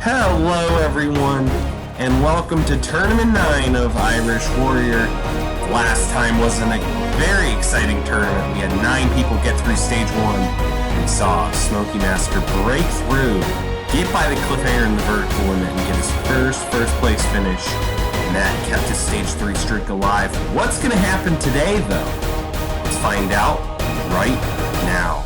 Hello everyone, and welcome to Tournament 9 of Irish Warrior. Last time was a very exciting tournament. We had 9 people get through stage 1. We saw Smoky Master break through, get by the cliffhanger in the vertical limit, and get his first place finish. And that kept his stage 3 streak alive. What's going to happen today, though? Let's find out right now.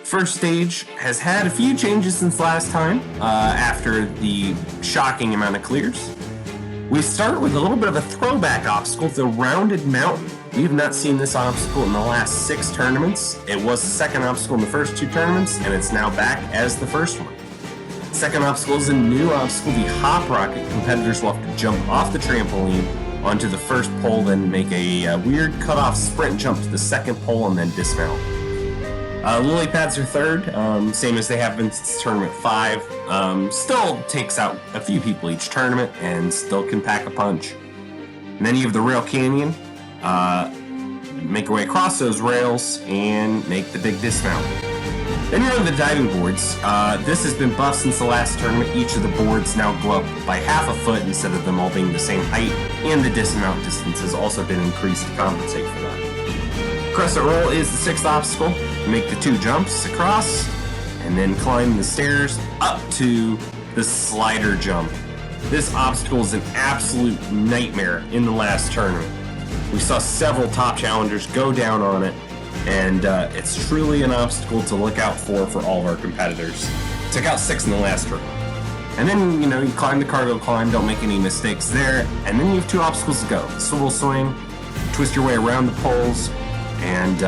First stage has had a few changes since last time, after the shocking amount of clears. We start with a little bit of a throwback obstacle, the rounded mountain. We have not seen this obstacle in the last 6 tournaments. It was the second obstacle in the first 2 tournaments, and it's now back as the first one. Second obstacle is a new obstacle, the hop rocket. Competitors will have to jump off the trampoline onto the first pole, then make a weird cutoff sprint jump to the second pole, and then dismount. Lily pads are third, same as they have been since tournament 5. Still takes out a few people each tournament and still can pack a punch. And then you have the rail canyon. Make your way across those rails and make the big dismount. Then you're on the diving boards. This has been buffed since the last tournament. Each of the boards now go up by half a foot instead of them all being the same height, and the dismount distance has also been increased to compensate for that. Crescent roll is the 6th obstacle. Make the 2 jumps across, and then climb the stairs up to the slider jump. This obstacle is an absolute nightmare in the last tournament. We saw several top challengers go down on it, and it's truly an obstacle to look out for all of our competitors. Took out 6 in the last tournament. And then, you climb the cargo climb, don't make any mistakes there, and then you have 2 obstacles to go. Swivel swing, twist your way around the poles, and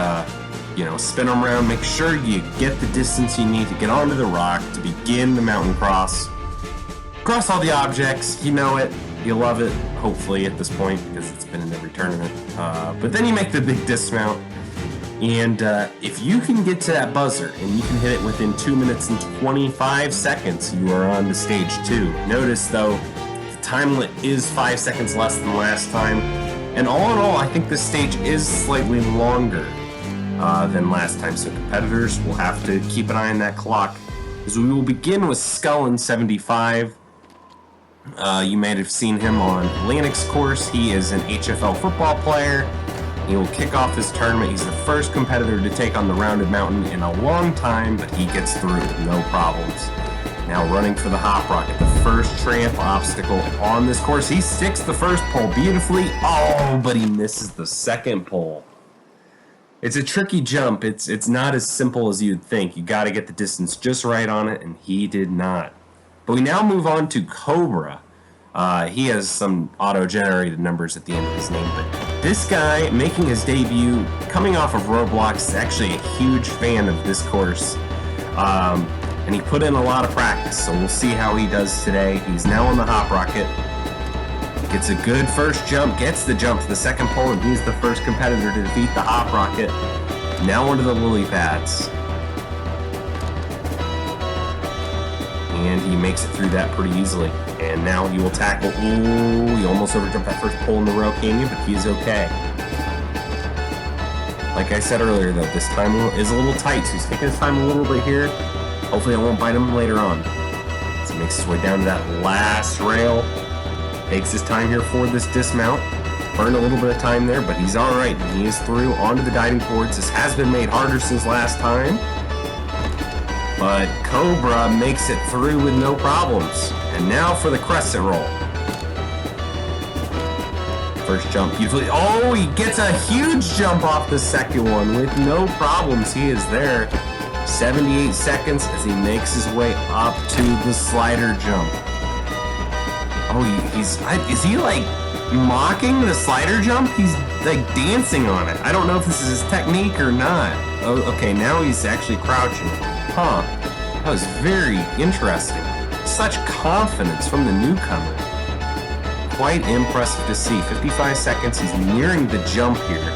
spin them around. Make sure you get the distance you need to get onto the rock to begin the mountain cross. Cross all the objects, you know it, you love it, hopefully at this point, because it's been in every tournament. But then you make the big dismount, and if you can get to that buzzer, and you can hit it within 2 minutes and 25 seconds, you are on to stage 2. Notice, though, the time limit is 5 seconds less than last time. And all in all, I think this stage is slightly longer than last time, so competitors will have to keep an eye on that clock. As we will begin with Skull in 75. You might have seen him on Atlantic's course. He is an HFL football player. He will kick off this tournament. He's the first competitor to take on the rounded mountain in a long time, but he gets through with no problems. Now running for the hop rocket, the first tramp obstacle on this course. He sticks the first pole beautifully. Oh, but he misses the second pole. It's a tricky jump. It's not as simple as you'd think. You got to get the distance just right on it, and he did not. But we now move on to Cobra. He has some auto-generated numbers at the end of his name, but this guy making his debut, coming off of Roblox, is actually a huge fan of this course. And he put in a lot of practice, so we'll see how he does today. He's now on the hop rocket. Gets a good first jump, gets the jump to the second pole, and he's the first competitor to defeat the hop rocket. Now onto the lily pads. And he makes it through that pretty easily. And now he will tackle. Ooh, he almost overjumped that first pole in the rail canyon, but he is okay. Like I said earlier, though, this time is a little tight, so he's taking his time a little bit here. Hopefully it won't bite him later on. So he makes his way down to that last rail. Takes his time here for this dismount. Burned a little bit of time there, but he's alright. He is through onto the diving boards. This has been made harder since last time. But Cobra makes it through with no problems. And now for the crescent roll. First jump beautifully. Oh, he gets a huge jump off the second one with no problems. He is there. 78 seconds as he makes his way up to the slider jump. Oh, is he like mocking the slider jump? He's like dancing on it. I don't know if this is his technique or not. Oh, okay, now he's actually crouching. Huh, that was very interesting. Such confidence from the newcomer. Quite impressive to see. 55 seconds, he's nearing the jump here.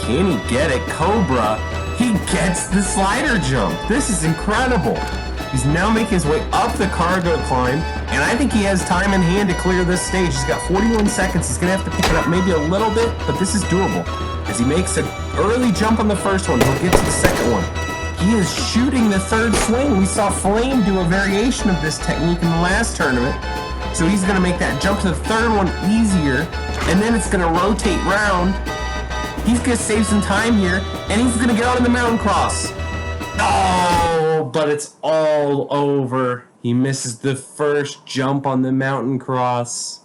Can he get it? Cobra, he gets the slider jump. This is incredible. He's now making his way up the cargo climb, and I think he has time in hand to clear this stage. He's got 41 seconds. He's going to have to pick it up maybe a little bit, but this is doable. As he makes an early jump on the first one, he'll get to the second one. He is shooting the third swing. We saw Flame do a variation of this technique in the last tournament. So he's going to make that jump to the third one easier. And then it's going to rotate round. He's going to save some time here. And he's going to get on the mountain cross. Oh, but it's all over. He misses the first jump on the mountain cross.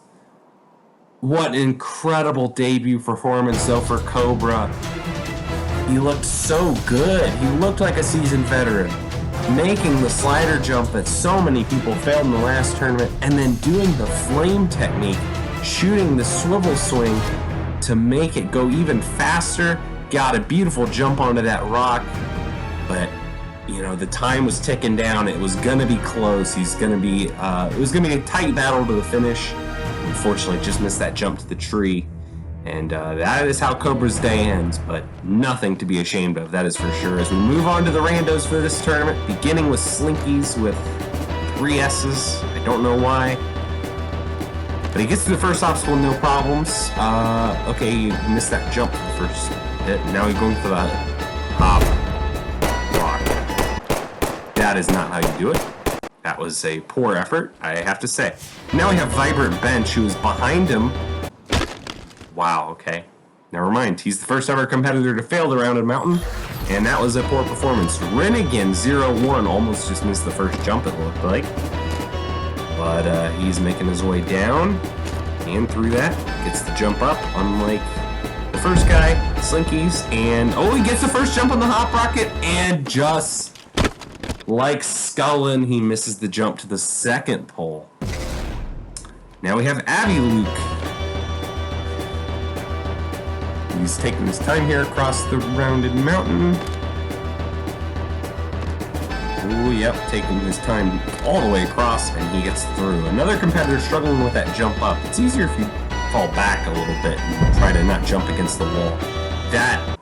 What an incredible debut performance, though, for Cobra. He looked so good. He looked like a seasoned veteran, making the slider jump that so many people failed in the last tournament, and then doing the flame technique, shooting the swivel swing to make it go even faster. Got a beautiful jump onto that rock, but you know, the time was ticking down. It was gonna be close. It was gonna be a tight battle to the finish. Unfortunately, just missed that jump to the tree. And that is how Cobra's day ends, but nothing to be ashamed of, that is for sure. As we move on to the randos for this tournament, beginning with Slinkies with 3 S's. I don't know why. But he gets to the first obstacle, no problems. Okay, he missed that jump for the first hit. Now he's going for the hop rock. That is not how you do it. That was a poor effort, I have to say. Now we have Vibrant Bench, who is behind him. Wow, okay. Never mind. He's the first ever competitor to fail the rounded mountain, and that was a poor performance. Renegin 01 almost just missed the first jump, it looked like. But he's making his way down and through that. Gets the jump up, unlike the first guy, Slinkies. And, oh, he gets the first jump on the hop rocket, and just like Scullin, he misses the jump to the second pole. Now we have Abby Luke. He's taking his time here across the rounded mountain. Oh, yep, taking his time all the way across, and he gets through. Another competitor struggling with that jump up. It's easier if you fall back a little bit and try to not jump against the wall. That,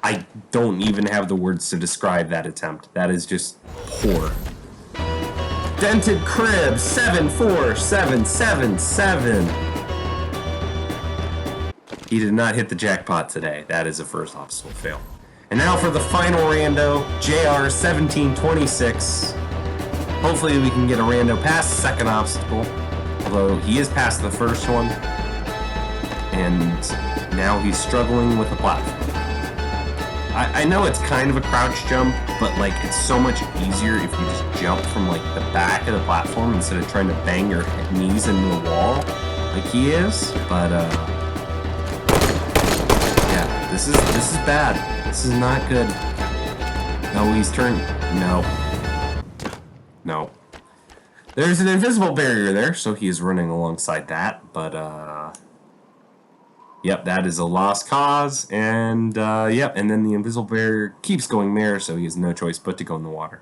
I don't even have the words to describe that attempt. That is just poor. Dented Crib 74777. He did not hit the jackpot today. That is a first obstacle fail. And now for the final rando, JR 1726. Hopefully we can get a rando past the second obstacle, although he is past the first one. And now he's struggling with the platform. I know it's kind of a crouch jump, but like it's so much easier if you just jump from like the back of the platform instead of trying to bang your knees into the wall like he is. But yeah, this is bad. This is not good. No, he's turned. No. There's an invisible barrier there, so he is running alongside that. But yep, that is a lost cause, and yep, and then the invisible barrier keeps going there, so he has no choice but to go in the water.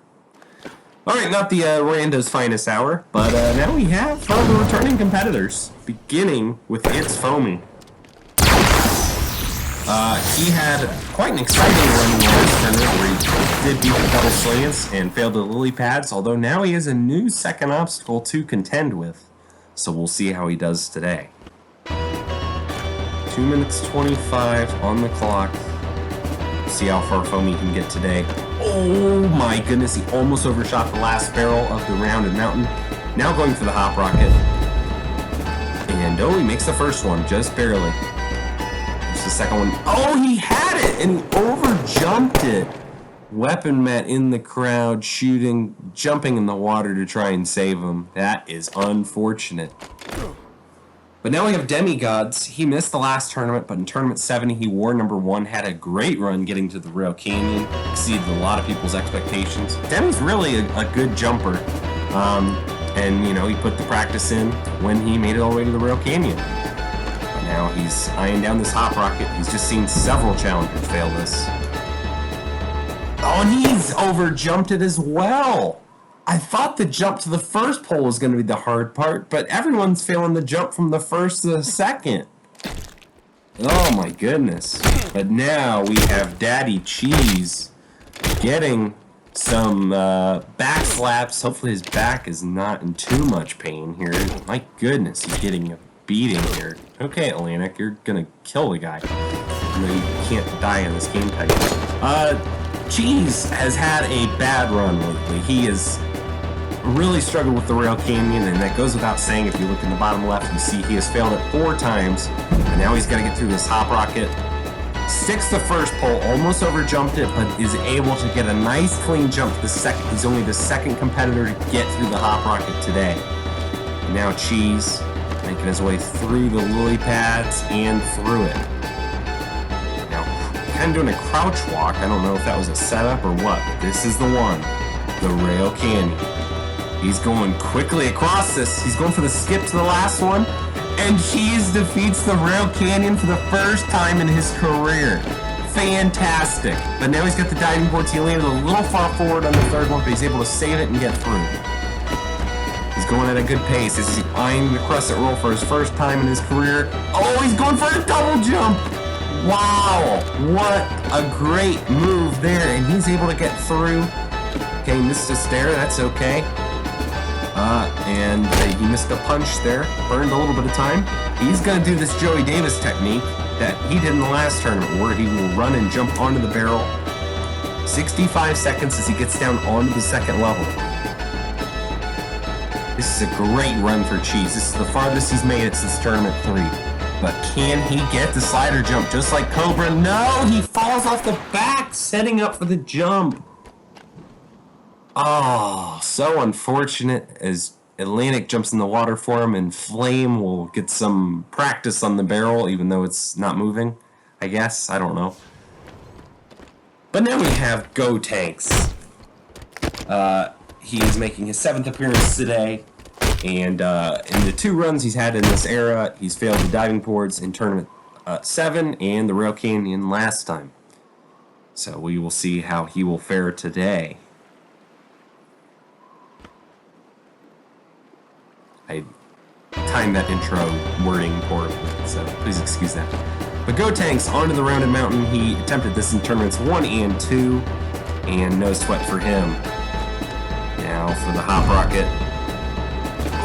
Alright, not the rando's finest hour, but now we have the returning competitors, beginning with It's Foamy. He had quite an exciting run in the last tournament where he did beat the double slants and failed the lily pads, although now he has a new second obstacle to contend with, so we'll see how he does today. 2 minutes 25 on the clock. See how far Foamy can get today. Oh my goodness, he almost overshot the last barrel of the rounded mountain. Now going for the hop rocket. And oh, he makes the first one, just barely. There's the second one. Oh, he had it, and he over-jumped it. Weapon Met in the crowd, shooting, jumping in the water to try and save him. That is unfortunate. But now we have Demigods. He missed the last tournament, but in Tournament 70, he wore number 1, had a great run getting to the Rail Canyon, exceeded a lot of people's expectations. Demi's really a good jumper, and, you know, he put the practice in when he made it all the way to the Rail Canyon. But now he's eyeing down this hop rocket. He's just seen several challengers fail this. Oh, and he's over-jumped it as well. I thought the jump to the first pole was going to be the hard part, but everyone's failing the jump from the first to the second. Oh my goodness. But now we have Daddy Cheese getting some back slaps. Hopefully his back is not in too much pain here. My goodness, he's getting a beating here. Okay, Atlantic, you're going to kill the guy. You know, you can't die in this game type. Cheese has had a bad run lately. He has really struggled with the Rail Canyon, and that goes without saying. If you look in the bottom left, you see he has failed it 4 times, and now he's got to get through this hop rocket. Sticks the first pole, almost overjumped it, but is able to get a nice clean jump to the second. He's only the second competitor to get through the hop rocket today. And now Cheese making his way through the lily pads and through it. Now, kind of doing a crouch walk. I don't know if that was a setup or what, but this is the one, the Rail Canyon. He's going quickly across this. He's going for the skip to the last one. And Cheese defeats the Rail Canyon for the first time in his career. Fantastic. But now he's got the diving boards. He landed a little far forward on the third one, but he's able to save it and get through. He's going at a good pace. This is eyeing the crescent roll for his first time in his career. Oh, he's going for a double jump. Wow. What a great move there. And he's able to get through. Okay, missed a stair. That's okay. And he missed a punch there, burned a little bit of time. He's going to do this Joey Davis technique that he did in the last tournament, where he will run and jump onto the barrel. 65 seconds as he gets down onto the second level. This is a great run for Cheese. This is the farthest he's made it since tournament 3. But can he get the slider jump just like Cobra? No, he falls off the back, setting up for the jump. Oh, so unfortunate as Atlantic jumps in the water for him, and Flame will get some practice on the barrel, even though it's not moving, I guess. I don't know. But now we have Go Tanks. He is making his 7th appearance today, and in the 2 runs he's had in this era, he's failed the diving boards in tournament 7 and the Rail Canyon last time. So we will see how he will fare today. I timed that intro wording poorly, so please excuse that. But Go Tanks onto the rounded mountain. He attempted this in tournaments 1 and 2, and no sweat for him. Now for the hop rocket.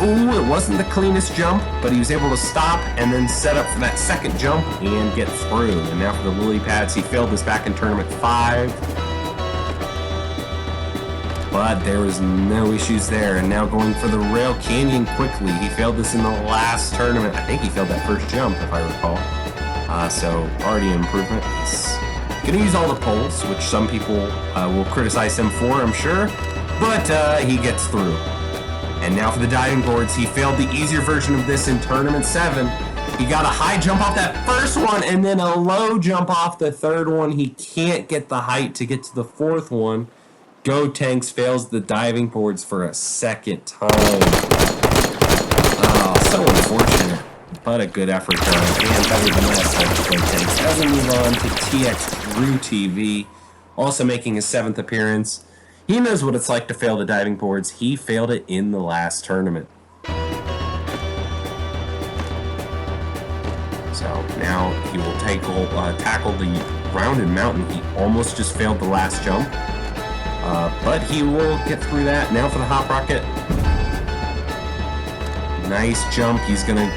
Ooh, it wasn't the cleanest jump, but he was able to stop and then set up for that second jump and get through. And now for the lily pads, he failed this back in tournament 5. But there was no issues there, and now going for the Rail Canyon quickly. He failed this in the last tournament. I think he failed that first jump, if I recall. So already an improvement. He's going to use all the poles, which some people will criticize him for, I'm sure. But he gets through. And now for the diving boards. He failed the easier version of this in tournament 7. He got a high jump off that first one, and then a low jump off the third one. He can't get the height to get to the 4th one. Go Tanks fails the diving boards for a second time. Oh, so unfortunate. But a good effort done. And better than last time, Go Tanks. As we move on to TX Drew TV, also making his 7th appearance. He knows what it's like to fail the diving boards. He failed it in the last tournament. So now he will tackle the rounded mountain. He almost just failed the last jump. But he will get through that. Now for the hop rocket. Nice jump. He's going to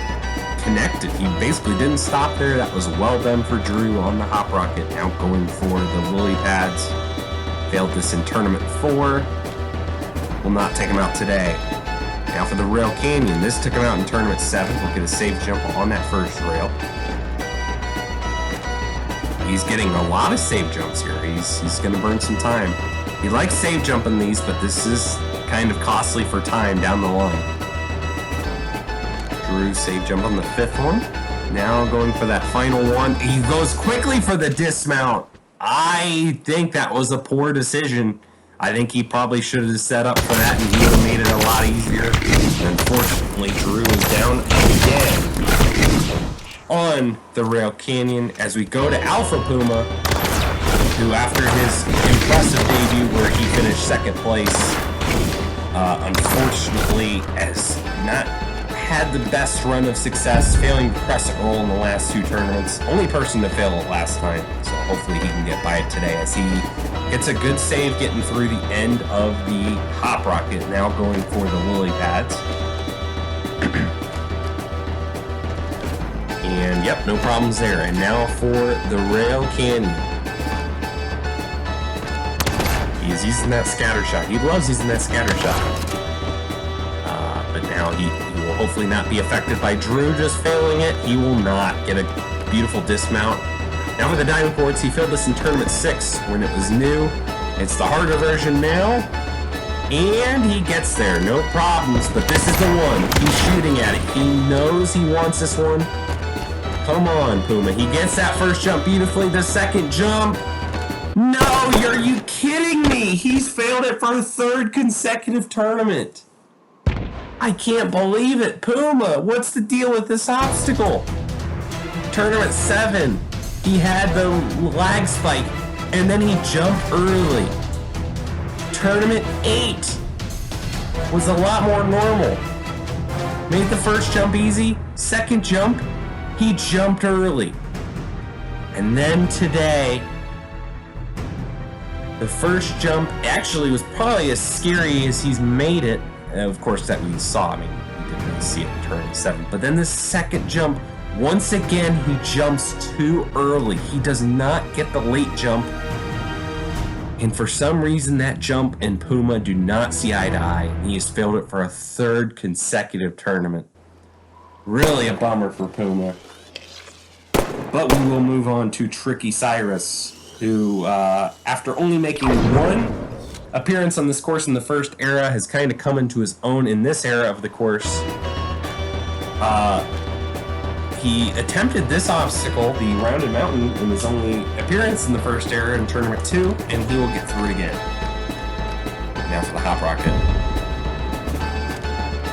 connect it. He basically didn't stop there. That was well done for Drew on the hop rocket. Now going for the lily pads. Failed this in tournament 4. Will not take him out today. Now for the Rail Canyon. This took him out in tournament 7. We'll get a safe jump on that first rail. He's getting a lot of save jumps here. He's going to burn some time. He likes save jumping these, but this is kind of costly for time down the line. Drew save jump on the 5th one. Now going for that final one. He goes quickly for the dismount. I think that was a poor decision. I think he probably should have set up for that, and he would have made it a lot easier. Unfortunately, Drew is down again on the Rail Canyon as we go to Alpha Puma, who after his impressive debut where he finished 2nd place, unfortunately has not had the best run of success, failing the Crescent Roll in the last 2 tournaments. Only person to fail it last time, so hopefully he can get by it today as he gets a good save getting through the end of the hop rocket, now going for the lily pads. And yep, no problems there. And now for the Rail Canyon. is. He's in that scatter shot. He loves using that scatter shot. But now he will hopefully not be affected by Drew just failing it. He will not get a beautiful dismount. Now for the diamond boards, he failed this in Tournament 6 when it was new. It's the harder version now. And he gets there, no problems. But this is the one. He's shooting at it. He knows he wants this one. Come on, Puma. He gets that first jump beautifully. The second jump. No, are you kidding me? He's failed it for a third consecutive tournament. I can't believe it. Puma, what's the deal with this obstacle? Tournament 7, he had the lag spike, and then he jumped early. Tournament 8 was a lot more normal. Made the first jump easy, second jump, he jumped early. And then today, the first jump actually was probably as scary as he's made it. Of course, that we saw. I mean, we didn't really see it in Tournament 7. But then the second jump, once again, he jumps too early. He does not get the late jump. And for some reason, that jump and Puma do not see eye to eye. And he has failed it for a third consecutive tournament. Really a bummer for Puma. But we will move on to Tricky Cyrus, who, after only making one appearance on this course in the first era, has kind of come into his own in this era of the course. He attempted this obstacle, the rounded mountain, in his only appearance in the first era in Tournament 2, and he will get through it again. Now for the hop rocket.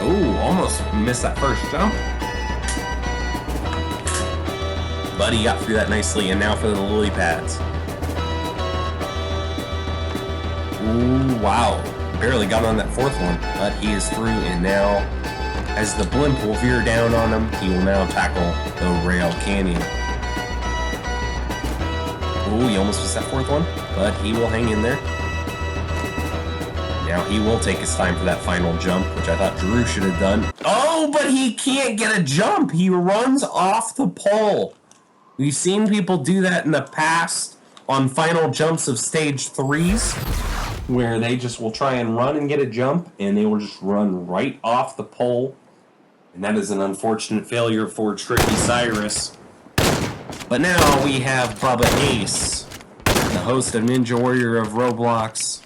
Oh, almost missed that first jump. But he got through that nicely, and now for the lily pads. Ooh, wow. Barely got on that fourth one, but he is through, and now, as the blimp will veer down on him, he will now tackle the rail canyon. Ooh, he almost missed that fourth one, but he will hang in there. Now he will take his time for that final jump, which I thought Drew should have done. Oh, but he can't get a jump. He runs off the pole. We've seen people do that in the past on final jumps of stage 3s, where they just will try and run and get a jump, and they will just run right off the pole. And that is an unfortunate failure for Tricky Cyrus. But now we have Bubba Ace, the host of Ninja Warrior of Roblox,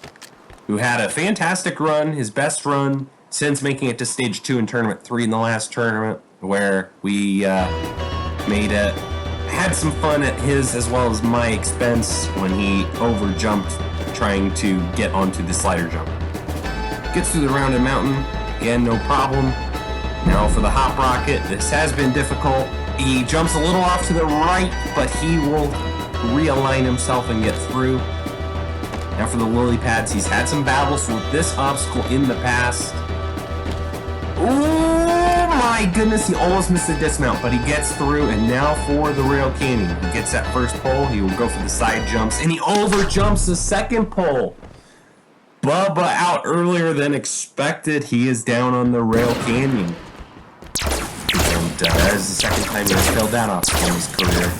who had a fantastic run, his best run since making it to stage 2 in Tournament 3 in the last tournament, where we had some fun at his as well as my expense when he overjumped trying to get onto the slider jump. Gets through the rounded mountain, again, no problem. Now for the hop rocket, this has been difficult. He jumps a little off to the right, but he will realign himself and get through. Now for the lily pads, he's had some battles with this obstacle in the past. Oh my goodness, he almost missed the dismount, but he gets through, and now for the rail canyon. He gets that first pole, he will go for the side jumps, and he overjumps the second pole. Bubba out earlier than expected. He is down on the rail canyon. And that is the second time he has failed that obstacle in his career.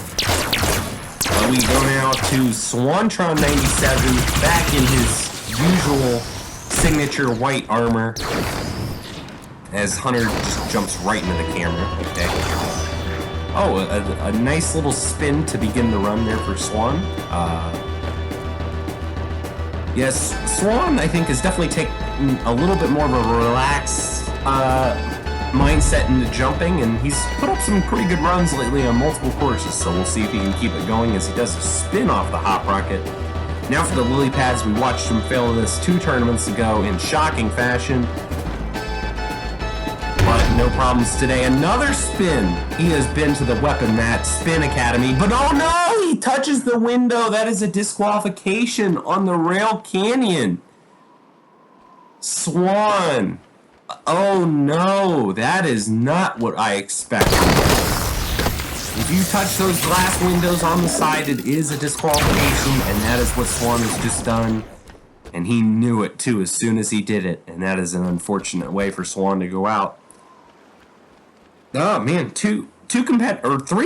But we go now to Swantron 97, back in his usual signature white armor, as Hunter just jumps right into the camera. Okay. Oh, a nice little spin to begin the run there for Swan. Yes, Swan, I think, has definitely taken a little bit more of a relaxed mindset into jumping, and he's put up some pretty good runs lately on multiple courses, so we'll see if he can keep it going as he does a spin off the hop rocket. Now for the lily pads, we watched him fail this 2 tournaments ago in shocking fashion. But no problems today. Another spin. He has been to the Weapon Mat Spin Academy, but oh no! He touches the window. That is a disqualification on the rail canyon. Swan. Oh no, that is not what I expected. If you touch those glass windows on the side, it is a disqualification, and that is what Swan has just done. And he knew it too as soon as he did it, and that is an unfortunate way for Swan to go out. Oh man, three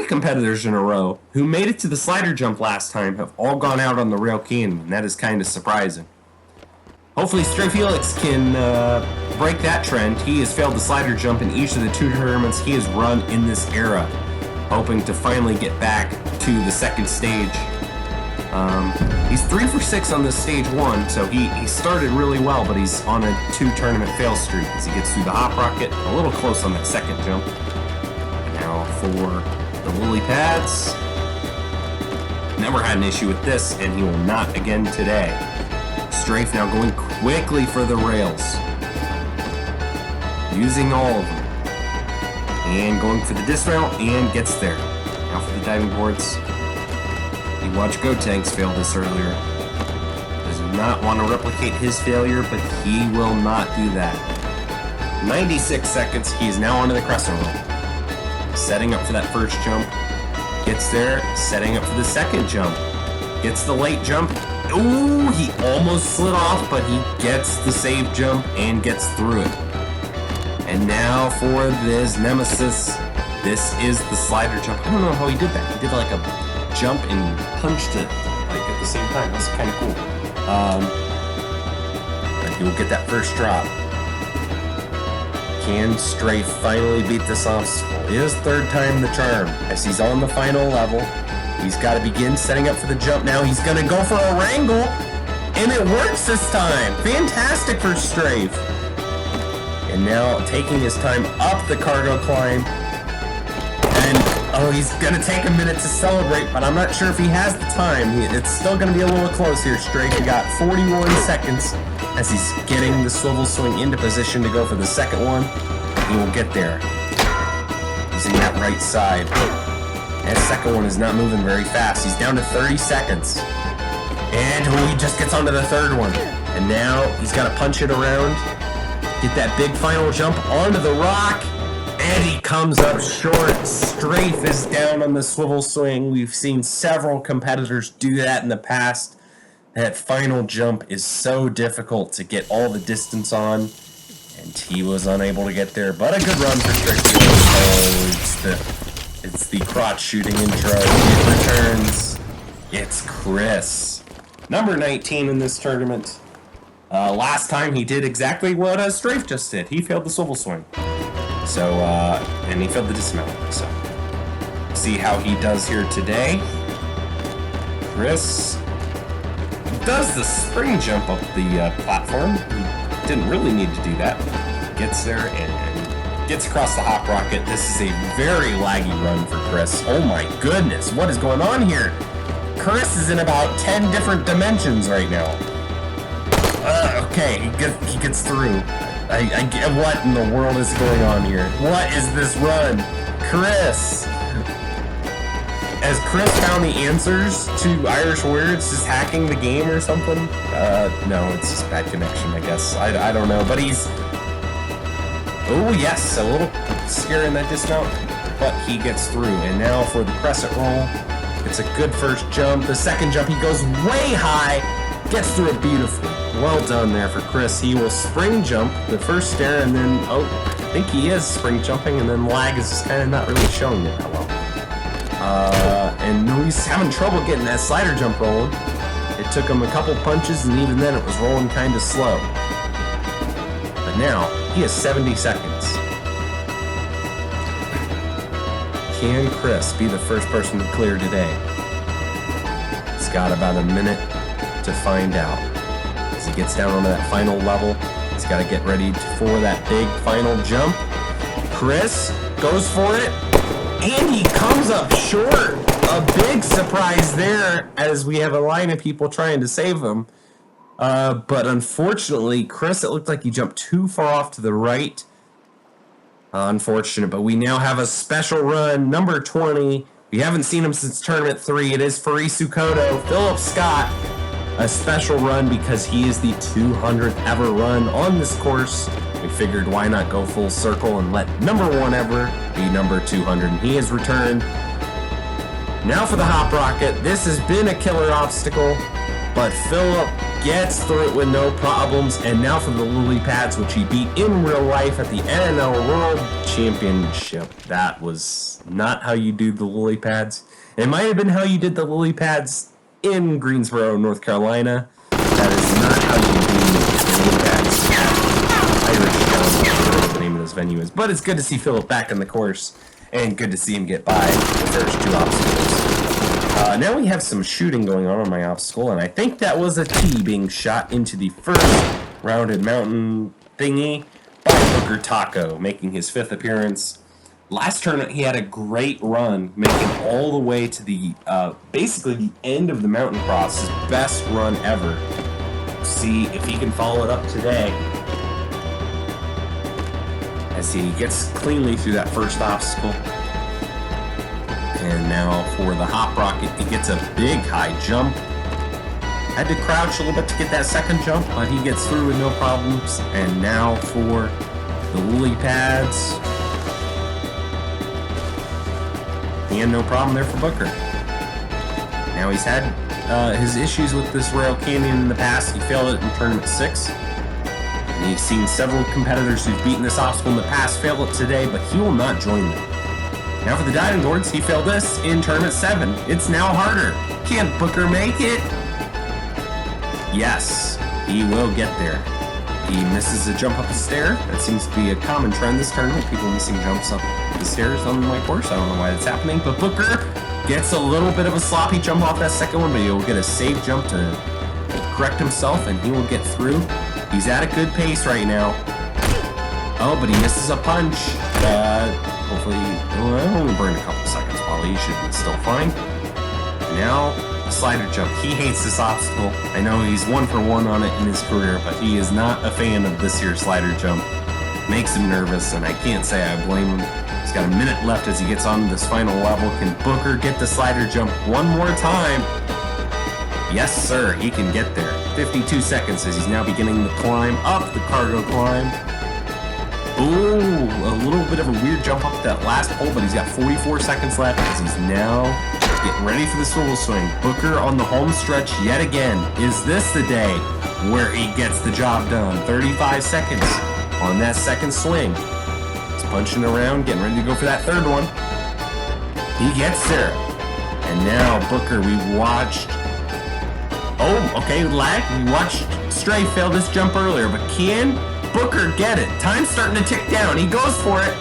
competitors in a row who made it to the slider jump last time have all gone out on the rail canyon, and that is kind of surprising. Hopefully Stray Felix can break that trend. He has failed the slider jump in each of the 2 tournaments he has run in this era, hoping to finally get back to the second stage. He's 3 for 6 on this stage 1, so he started really well, but he's on a 2 tournament fail streak as he gets through the hop rocket, a little close on that second jump. Now for the lily pads. Never had an issue with this, and he will not again today. Strafe now going quickly for the rails, using all of them, and going for the dismount, and gets there. Now for the diving boards. You watch Gotenks fail this earlier. Does not want to replicate his failure, but he will not do that. 96 seconds, he is now onto the crescent roll. Setting up for that first jump. Gets there, setting up for the second jump. Gets the late jump. Ooh, he almost slid off, but he gets the save jump and gets through it. And now for this nemesis. This is the slider jump. I don't know how he did that. He did like a jump and punched it like at the same time. That's kind of cool. But he will get that first drop. Can Stray finally beat this obstacle? His 3rd time the charm, as he's on the final level. He's got to begin setting up for the jump now. He's going to go for a wrangle, and it works this time. Fantastic for Strafe. And now taking his time up the cargo climb. And, oh, he's going to take a minute to celebrate, but I'm not sure if he has the time. It's still going to be a little close here, Strafe. He got 41 seconds as he's getting the swivel swing into position to go for the second one. He will get there. Using that right side. That second one is not moving very fast. He's down to 30 seconds. And he just gets onto the third one. And now he's got to punch it around. Get that big final jump onto the rock. And he comes up short. Strafe is down on the swivel swing. We've seen several competitors do that in the past. That final jump is so difficult to get all the distance on. And he was unable to get there. But a good run for Strafe. Oh, it's the crotch shooting intro. It returns. It's Chris. Number 19 in this tournament. Last time he did exactly what Strafe just did. He failed the swivel swing. So, and he failed the dismount. So, see how he does here today. Chris does the spring jump up the platform. He didn't really need to do that. Gets there and gets across the hop rocket. This is a very laggy run for Chris. Oh my goodness, what is going on here? Chris is in about 10 different dimensions right now. Okay, he gets through. I get what in the world is going on here? What is this run? Chris! Has Chris found the answers to Irish words? Is hacking the game or something? No, it's just bad connection, I guess. I don't know, but he's... Oh, yes, a little scary in that dismount, but he gets through. And now for the crescent roll. It's a good first jump. The second jump, he goes way high, gets through it beautifully. Well done there for Chris. He will spring jump the first stair, and then, oh, I think he is spring jumping, and then lag is just kind of not really showing it that well. And he's having trouble getting that slider jump rolling. It took him a couple punches, and even then it was rolling kind of slow. But now, he has 70 seconds. Can Chris be the first person to clear today? He's got about a minute to find out. As he gets down onto that final level, he's got to get ready for that big final jump. Chris goes for it, and he comes up short. A big surprise there, as we have a line of people trying to save him. But unfortunately, Chris, it looked like he jumped too far off to the right. Unfortunate, but we now have a special run, number 20. We haven't seen him since Tournament 3. It is Farisu Kodo, Philip Scott. A special run because he is the 200th ever run on this course. We figured why not go full circle and let number 1 ever be number 200. And he has returned. Now for the hop rocket. This has been a killer obstacle, but Philip gets through it with no problems. And now for the lily pads, which he beat in real life at the NNL World Championship. That was not how you do the lily pads. It might have been how you did the lily pads in Greensboro, North Carolina. That is not how you do Chimes Irish Jones, whatever the name of this venue is. But it's good to see Philip back in the course, and good to see him get by the first two obstacles. Now we have some shooting going on my obstacle, and I think that was a T being shot into the first rounded mountain thingy by Booker Taco, making his 5th appearance. Last tournament, he had a great run, making all the way to the, basically the end of the mountain cross, his best run ever. See if he can follow it up today, as he gets cleanly through that first obstacle. And now for the hop rocket, he gets a big high jump. Had to crouch a little bit to get that second jump, but he gets through with no problems. And now for the lily pads. And no problem there for Booker. Now he's had his issues with this rail canyon in the past. He failed it in tournament 6. And he's seen several competitors who've beaten this obstacle in the past fail it today, but he will not join them. Now for the diving boards, he failed this in tournament 7. It's now harder. Can Booker make it? Yes, he will get there. He misses a jump up the stair. That seems to be a common trend this tournament, people missing jumps up the stairs on my course. I don't know why that's happening, but Booker gets a little bit of a sloppy jump off that second one, but he'll get a safe jump to correct himself, and he will get through. He's at a good pace right now. Oh, but he misses a punch. Hopefully, well, only burned a couple seconds, probably. He should be still fine. Now, a slider jump. He hates this obstacle. I know he's 1 for 1 on it in his career, but he is not a fan of this here slider jump. Makes him nervous, and I can't say I blame him. He's got a minute left as he gets on this final level. Can Booker get the slider jump one more time? Yes, sir, he can get there. 52 seconds as he's now beginning the climb up the cargo climb. Ooh, a little bit of a weird jump up that last pole, but he's got 44 seconds left as he's now getting ready for the swivel swing. Booker on the home stretch yet again. Is this the day where he gets the job done? 35 seconds on that second swing. He's punching around, getting ready to go for that third one. He gets there. And now Booker, we watched... Oh, okay, lag. We watched Stray fail this jump earlier, but can Booker get it? Time's starting to tick down. He goes for it.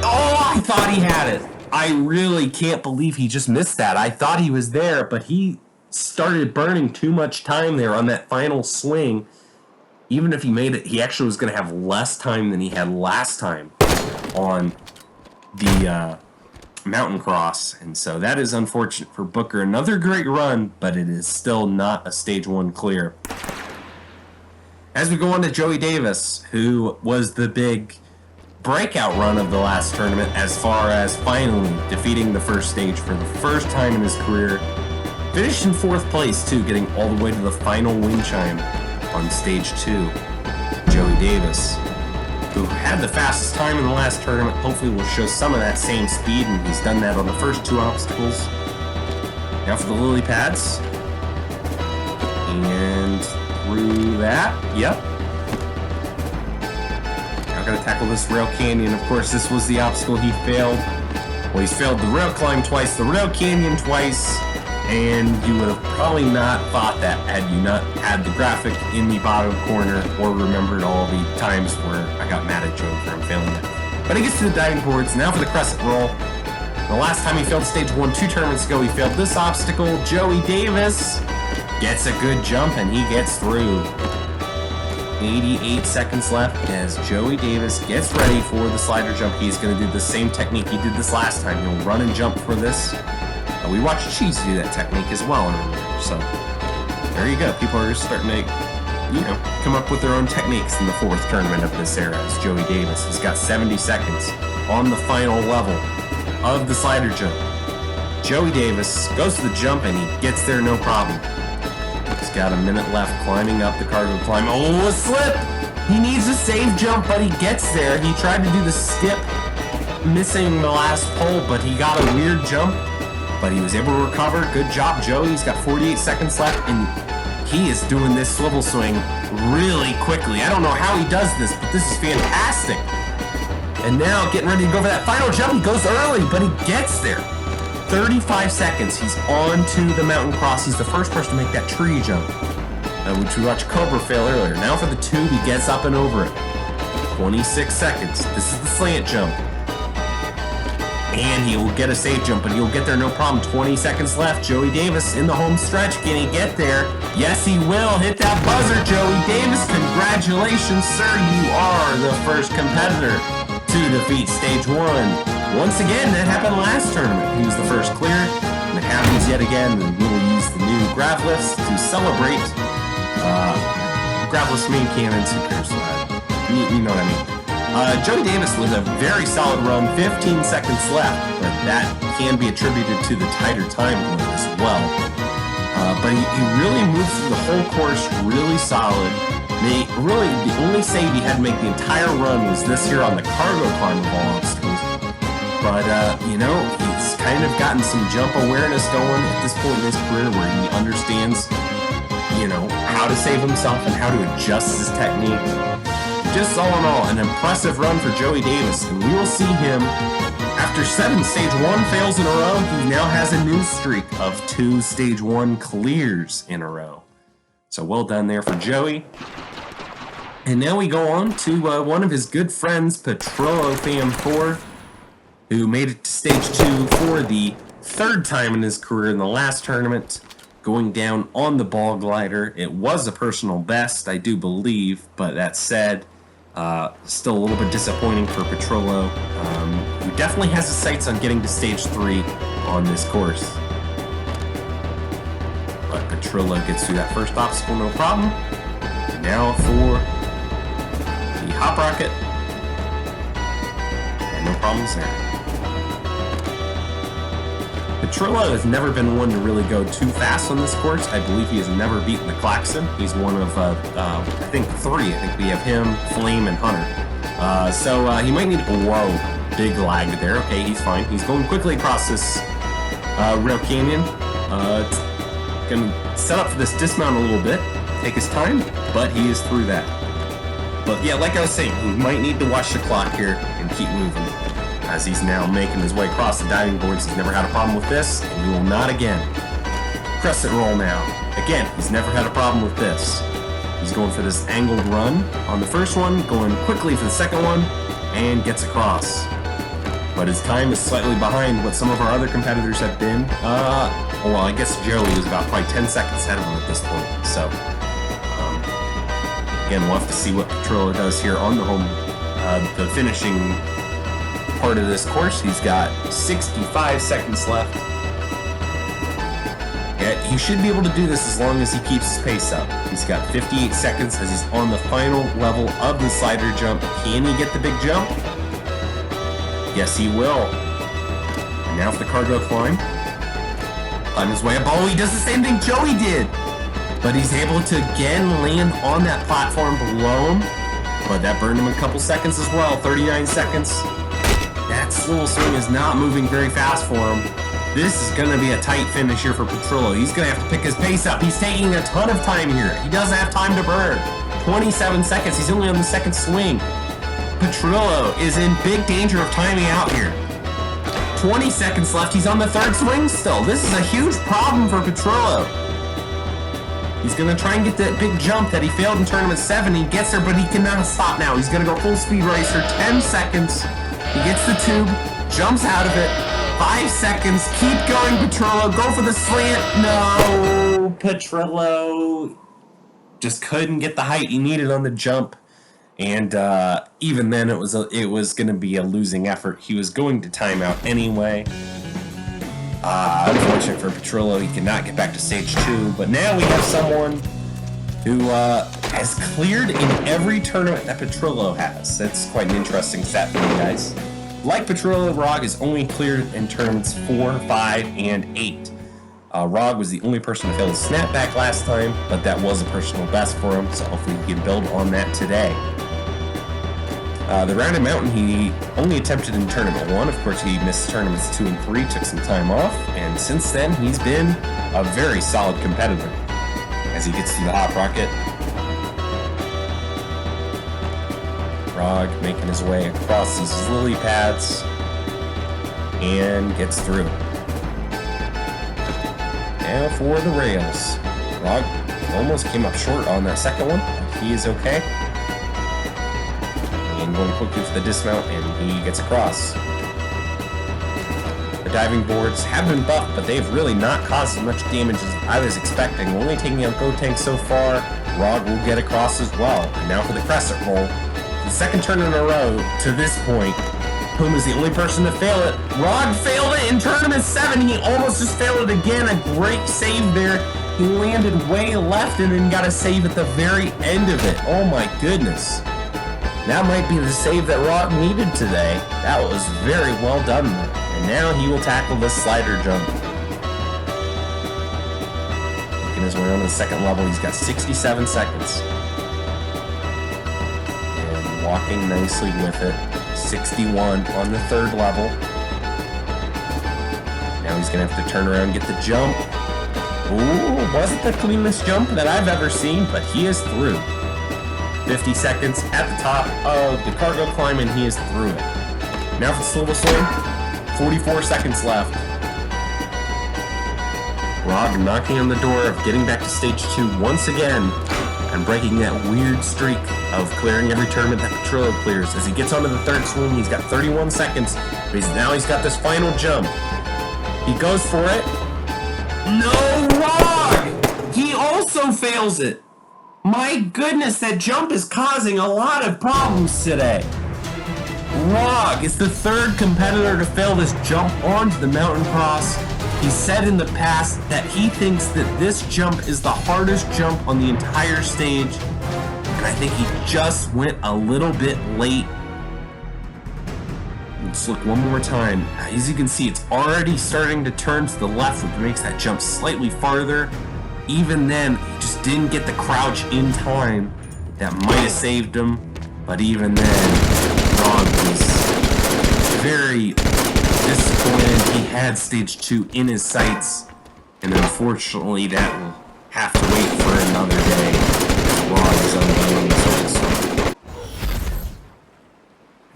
Oh, I thought he had it. I really can't believe he just missed that. I thought he was there, but he started burning too much time there on that final swing. Even if he made it, he actually was going to have less time than he had last time on the mountain cross. And so that is unfortunate for Booker. Another great run, but it is still not a stage 1 clear. As we go on to Joey Davis, who was the big breakout run of the last tournament as far as finally defeating the first stage for the first time in his career. Finished in 4th place too, getting all the way to the final wind chime on stage 2. Joey Davis, who had the fastest time in the last tournament, hopefully will show some of that same speed, and he's done that on the first 2 obstacles. Now for the lily pads. And through that, yep. Gotta tackle this rail canyon. Of course, this was the obstacle he failed. Well, he's failed the rail climb twice, the rail canyon twice, and you would have probably not thought that had you not had the graphic in the bottom corner or remembered all the times where I got mad at Joe for him failing that. But he gets to the diving boards. Now for the crescent roll. The last time he failed stage 1 2 tournaments ago, he failed this obstacle. Joey Davis gets a good jump, and he gets through. 88 seconds left as Joey Davis gets ready for the slider jump. He's going to do the same technique he did this last time. He'll run and jump for this. We watched Cheese do that technique as well earlier. So there you go. People are starting to, come up with their own techniques in the 4th tournament of this era. As Joey Davis has got 70 seconds on the final level of the slider jump. Joey Davis goes to the jump and he gets there no problem. He's got a minute left climbing up the cargo climb. Oh, a slip! He needs a safe jump, but he gets there. He tried to do the skip, missing the last pole, but he got a weird jump. But he was able to recover. Good job, Joey. He's got 48 seconds left, and he is doing this swivel swing really quickly. I don't know how he does this, but this is fantastic. And now, getting ready to go for that final jump. He goes early, but he gets there. 35 seconds. He's on to the mountain cross. He's the first person to make that tree jump. which we watched Cobra fail earlier. Now for the tube, he gets up and over it. 26 seconds. This is the slant jump. And he will get a safe jump, but he'll get there no problem. 20 seconds left. Joey Davis in the home stretch. Can he get there? Yes, he will. Hit that buzzer, Joey Davis. Congratulations, sir. You are the first competitor to defeat stage 1. Once again, that happened last tournament. He was the first clear, and it happens yet again. And we'll use the new grav lifts to celebrate. Grav lifts main cannon seekers. You know what I mean. Joey Davis with a very solid run, 15 seconds left, but that can be attributed to the tighter time limit as well. But he really moved through the whole course really solid. The only save he had to make the entire run was this here on the cargo climb of all obstacles. But, he's kind of gotten some jump awareness going at this point in his career where he understands, how to save himself and how to adjust his technique. Just all in all, an impressive run for Joey Davis, and we will see him after 7 stage 1 fails in a row. He now has a new streak of 2 stage 1 clears in a row. So well done there for Joey. And now we go on to one of his good friends, Petrollo Fam 4, who made it to stage 2 for the 3rd time in his career in the last tournament, going down on the ball glider. It was a personal best, I do believe, but that said, still a little bit disappointing for Petrollo, who definitely has his sights on getting to stage 3 on this course. But Petrollo gets through that first obstacle, no problem. Now for the hop rocket, and no problems there. Petrollo has never been one to really go too fast on this course. I believe he has never beaten the Klaxon. He's one of, I think, 3. I think we have him, Flame, and Hunter. So he might need... Whoa, big lag there. Okay, he's fine. He's going quickly across this rail canyon. Going to set up for this dismount a little bit. Take his time, but he is through that. But yeah, like I was saying, he might need to watch the clock here and keep moving, as he's now making his way across the diving boards. He's never had a problem with this, and he will not again. Crescent roll now. Again, he's never had a problem with this. He's going for this angled run on the first one, going quickly for the second one, and gets across. But his time is slightly behind what some of our other competitors have been. Well, I guess Joey is about probably 10 seconds ahead of him at this point. So, again, we'll have to see what Petrollo does here on the the finishing part of this course. He's got 65 seconds left. Yeah, he should be able to do this as long as he keeps his pace up. He's got 58 seconds as he's on the final level of the slider jump. Can he get the big jump? Yes, he will. And now for the cargo climb. On his way up. Oh, he does the same thing Joey did. But he's able to again land on that platform below him. But that burned him a couple seconds as well. 39 seconds. That little swing is not moving very fast for him. This is going to be a tight finish here for Petrollo. He's going to have to pick his pace up. He's taking a ton of time here. He doesn't have time to burn. 27 seconds. He's only on the second swing. Petrollo is in big danger of timing out here. 20 seconds left. He's on the third swing still. This is a huge problem for Petrollo. He's going to try and get that big jump that he failed in Tournament 7. He gets there, but he cannot stop now. He's going to go full speed racer. 10 seconds. He gets the tube, jumps out of it. 5 seconds. Keep going, Petrollo. Go for the slant. No, Petrollo just couldn't get the height he needed on the jump. And even then, it was going to be a losing effort. He was going to time out anyway. Unfortunate for Petrollo, he cannot get back to stage 2. But now we have someone who has cleared in every tournament that Petrollo has. That's quite an interesting stat for you guys. Like Petrollo, Rog is only cleared in tournaments 4, 5, and 8. Rog was the only person to fail his snapback last time, but that was a personal best for him, so hopefully he can build on that today. The Rounded Mountain he only attempted in Tournament 1. Of course, he missed Tournaments 2 and 3, took some time off, and since then, he's been a very solid competitor. As he gets through the hop rocket, Rog making his way across these lily pads, and gets through. Now for the rails. Rog almost came up short on that second one. He is okay. And going quickly for the dismount, and he gets across. The diving boards have been buffed, but they've really not caused as much damage as I was expecting. Only taking out Gotenk so far. Rog will get across as well. And now for the Crescent Pole. The second turn in a row to this point. Puma's the only person to fail it. Rog failed it in tournament 7. He almost just failed it again. A great save there. He landed way left and then got a save at the very end of it. Oh my goodness. That might be the save that Rog needed today. That was very well done there. And now he will tackle this slider jump. Making his way on to the second level. He's got 67 seconds. And walking nicely with it. 61 on the third level. Now he's going to have to turn around and get the jump. Ooh, wasn't the cleanest jump that I've ever seen, but he is through. 50 seconds at the top of the cargo climb, and he is through it. Now for the swivel swing. 44 seconds left. Rog knocking on the door of getting back to stage 2 once again and breaking that weird streak of clearing every tournament that Petrillo clears. As he gets onto the third swing, he's got 31 seconds. But now he's got this final jump. He goes for it. No, Rog! He also fails it. My goodness, that jump is causing a lot of problems today. Rog is the third competitor to fail this jump onto the mountain cross. He said in the past that he thinks that this jump is the hardest jump on the entire stage, and I think he just went a little bit late. Let's look one more time. As you can see, it's already starting to turn to the left, which makes that jump slightly farther. Even then, he just didn't get the crouch in time. That might have saved him, but even then, Rog was very disappointed. He had stage 2 in his sights, and unfortunately that will have to wait for another day. Rog is unwilling to focus.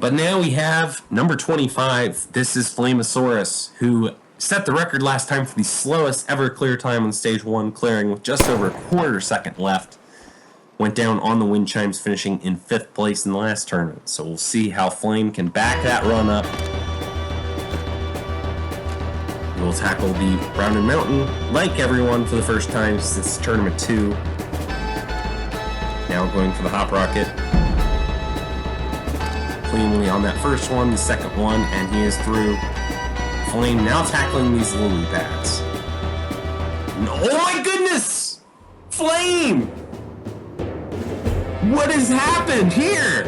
But now we have number 25. This is Flamosaurus, who set the record last time for the slowest ever clear time on stage 1, clearing with just over a quarter second left. Went down on the wind chimes, finishing in 5th place in the last tournament. So we'll see how Flame can back that run up. We'll tackle the rounded mountain like everyone for the first time since tournament 2. Now going for the hop rocket. Cleanly on that first one, the second one, and he is through. Flame now tackling these lily pads. Oh my goodness! Flame! What has happened here?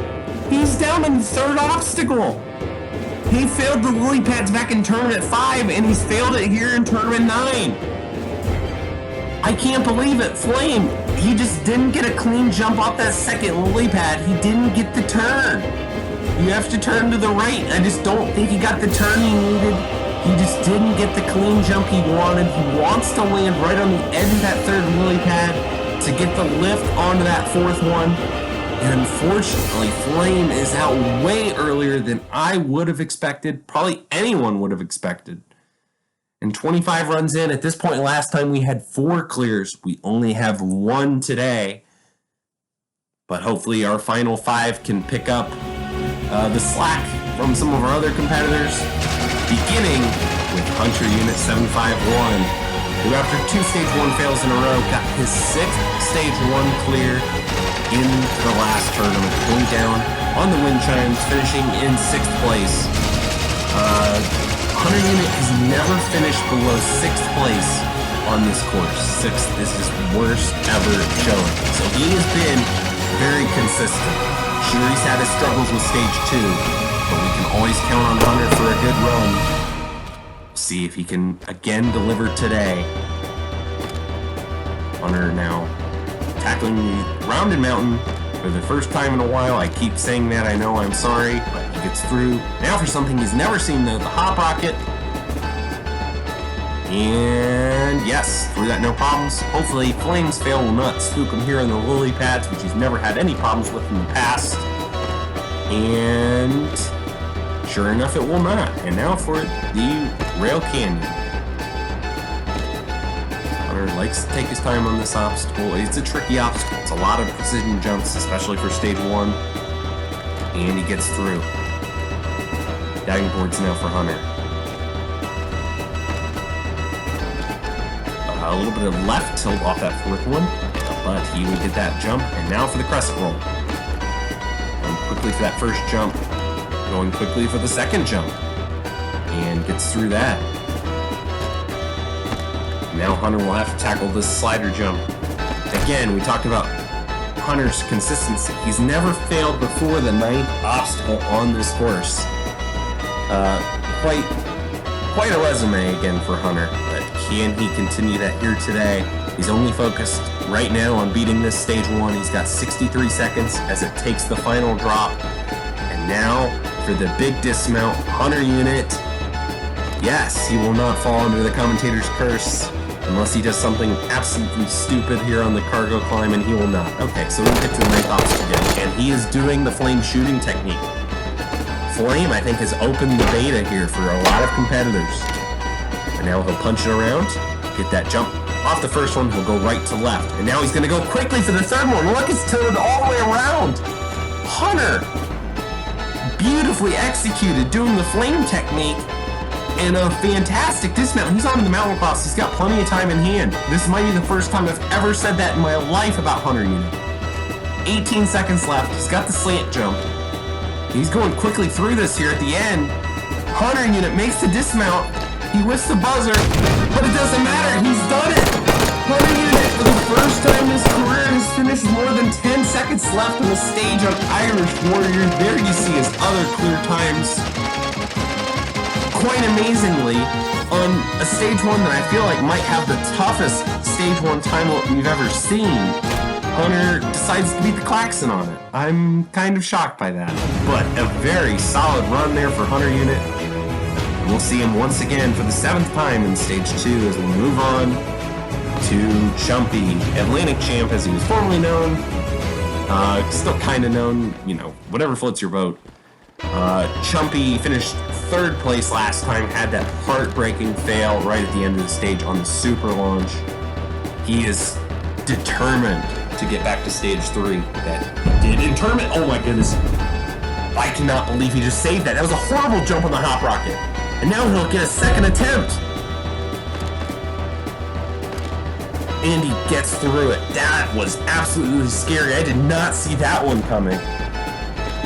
He's down in the third obstacle. He failed the lily pads back in tournament 5, and he's failed it here in tournament 9. I can't believe it. Flame, he just didn't get a clean jump off that second lily pad. He didn't get the turn. You have to turn to the right. I just don't think he got the turn he needed. He just didn't get the clean jump he wanted. He wants to land right on the edge of that third lily pad to get the lift onto that fourth one. And unfortunately, Flame is out way earlier than I would have expected. Probably anyone would have expected. And 25 runs in. At this point last time we had 4 clears. We only have 1 today. But hopefully our final 5 can pick up the slack from some of our other competitors. Beginning with Hunter Unit 751, who after 2 stage 1 fails in a row got his 6th stage 1 clear in the last tournament, going down on the wind chimes, finishing in 6th place. Hunter Unit has never finished below 6th place on this course. 6th is his worst ever showing. So he has been very consistent. Sure, he's had his struggles with stage 2, but we can always count on Hunter for a good run. See if he can again deliver today. Hunter now tackling the rounded mountain for the first time in a while. I keep saying that, I know, I'm sorry, but he gets through. Now for something he's never seen, the hop rocket. And yes, through that no problems. Hopefully Flame's fail will not spook him here on the lily pads, which he's never had any problems with in the past. And sure enough, it will not. And now for the Rail Canyon. Hunter Hunter likes to take his time on this obstacle. It's a tricky obstacle. It's a lot of precision jumps, especially for stage 1. And he gets through. Diving boards now for Hunter. A little bit of left tilt off that 4th one, but he will get that jump. And now for the crescent roll. Going quickly for that first jump. Going quickly for the second jump. And gets through that. Now Hunter will have to tackle this slider jump. Again, we talked about Hunter's consistency. He's never failed before the 9th obstacle on this course. Quite a resume again for Hunter, but can he continue that here today? He's only focused right now on beating this stage 1. He's got 63 seconds as it takes the final drop. And now for the big dismount, Hunter unit. Yes, he will not fall under the commentator's curse unless he does something absolutely stupid here on the cargo climb, and he will not. Okay, so we'll get to the 9th obstacle again, and he is doing the flame shooting technique. Flame, I think, has opened the beta here for a lot of competitors. And now he'll punch it around, get that jump off the first one, he'll go right to left. And now he's going to go quickly for the 3rd one. Look, it's tilted all the way around. Hunter, beautifully executed, doing the flame technique. And a fantastic dismount. He's on the mountain cross. He's got plenty of time in hand. This might be the first time I've ever said that in my life about Hunter unit. 18 seconds left. He's got the slant jump. He's going quickly through this here at the end. Hunter unit makes the dismount. He whiffs the buzzer, but it doesn't matter. He's done it. Hunter unit, for the first time in his career, has finished more than 10 seconds left on the stage on Irish Warrior. There you see his other clear times. Quite amazingly, on a stage 1 that I feel like might have the toughest stage 1 time limit we've ever seen, Hunter decides to beat the klaxon on it. I'm kind of shocked by that, but a very solid run there for Hunter unit. And we'll see him once again for the 7th time in stage 2 as we move on to Chumpy, Atlantic champ as he was formerly known. Still kind of known, whatever floats your boat. Chumpy finished 3rd place last time, had that heartbreaking fail right at the end of the stage on the super launch. He is determined to get back to stage 3 that he did in tournament. Oh my goodness. I cannot believe he just saved that. That was a horrible jump on the hop rocket. And now he'll get a 2nd attempt. And he gets through it. That was absolutely scary. I did not see that one coming.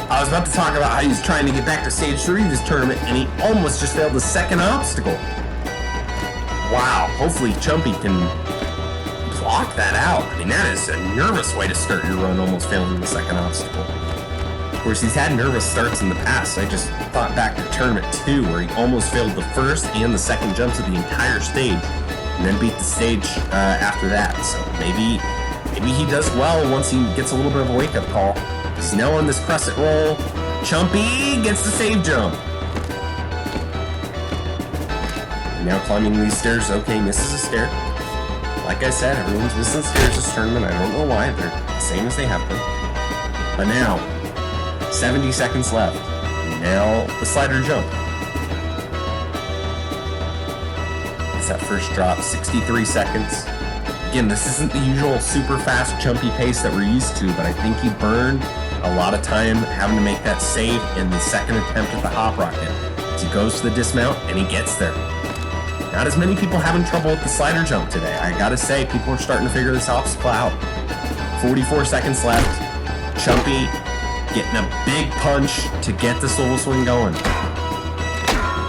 I was about to talk about how he's trying to get back to stage 3 of this tournament, and he almost just failed the 2nd obstacle. Wow, hopefully Chumpy can block that out. I mean, that is a nervous way to start your run, almost failing the 2nd obstacle. Of course, he's had nervous starts in the past. I just thought back to tournament 2, where he almost failed the 1st and the 2nd jumps of the entire stage, and then beat the stage after that. So maybe he does well once he gets a little bit of a wake-up call. He's now on this crescent roll. Chumpy gets the save jump. Now climbing these stairs. Okay, misses a stair. Like I said, everyone's missing stairs this tournament. I don't know why. They're the same as they have been. But now, 70 seconds left. Now the slider jump. It's that first drop, 63 seconds. Again, this isn't the usual super fast, Chumpy pace that we're used to, but I think he burned a lot of time having to make that save in the 2nd attempt at the hop rocket. As he goes to the dismount, and he gets there. Not as many people having trouble with the slider jump today. I gotta say, people are starting to figure this obstacle out. 44 seconds left. Chumpy getting a big punch to get the solo swing going.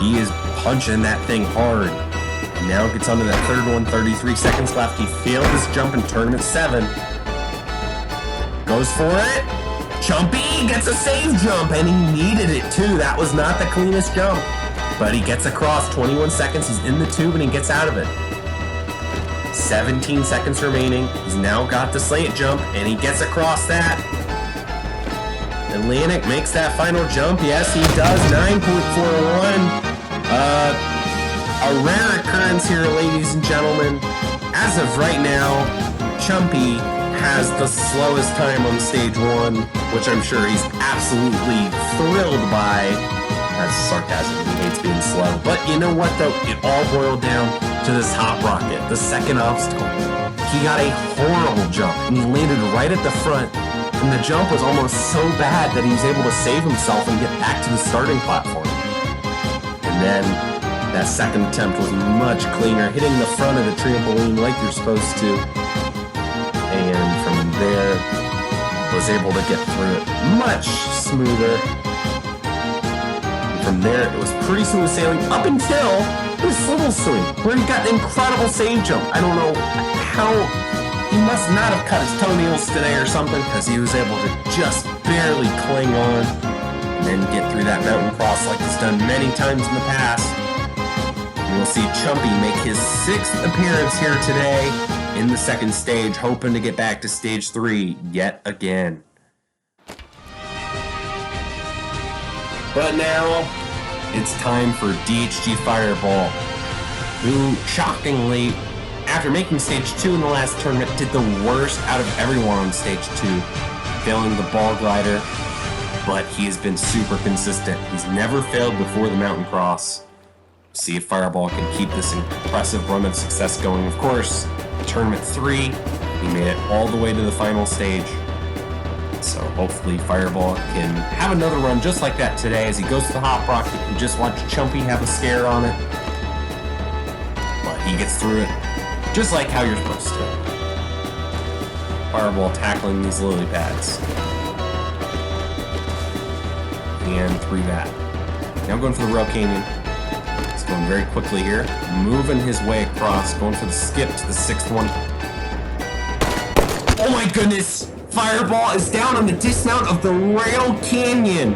He is punching that thing hard. And now gets onto that 3rd one, 33 seconds left. He failed his jump in tournament 7. Goes for it. Chumpy gets a save jump, and he needed it too. That was not the cleanest jump. But he gets across, 21 seconds. He's in the tube, and he gets out of it. 17 seconds remaining. He's now got the slant jump, and he gets across that. Atlantic makes that final jump. Yes, he does. 9.41. A rare occurrence here, ladies and gentlemen. As of right now, Chumpy has the slowest time on stage 1, which I'm sure he's absolutely thrilled by. That's sarcasm. He hates being slow. But you know what, though? It all boiled down to this hop rocket, the second obstacle. He got a horrible jump, and he landed right at the front, and the jump was almost so bad that he was able to save himself and get back to the starting platform. And then that second attempt was much cleaner, hitting the front of the trampoline like you're supposed to. And from there, was able to get through it much smoother. And from there, it was pretty smooth sailing up until this little swing, where he got an incredible save jump. I don't know how, he must not have cut his toenails today or something, because he was able to just barely cling on and then get through that mountain cross like he's done many times in the past. And we'll see Chumpy make his 6th appearance here today in the second stage, hoping to get back to stage 3 yet again. But now, it's time for DHG Fireball, who, shockingly, after making stage 2 in the last tournament, did the worst out of everyone on stage 2, failing the ball glider, but he has been super consistent. He's never failed before the mountain cross. See if Fireball can keep this impressive run of success going. Of course, Tournament 3, he made it all the way to the final stage. So hopefully Fireball can have another run just like that today as he goes to the hop rocket and just watch Chumpy have a scare on it. But he gets through it just like how you're supposed to. Fireball tackling these lily pads. And through that. Now going for the rail canyon. He's going very quickly here. Moving his way across. Going for the skip to the 6th one. Oh my goodness! Fireball is down on the dismount of the rail canyon.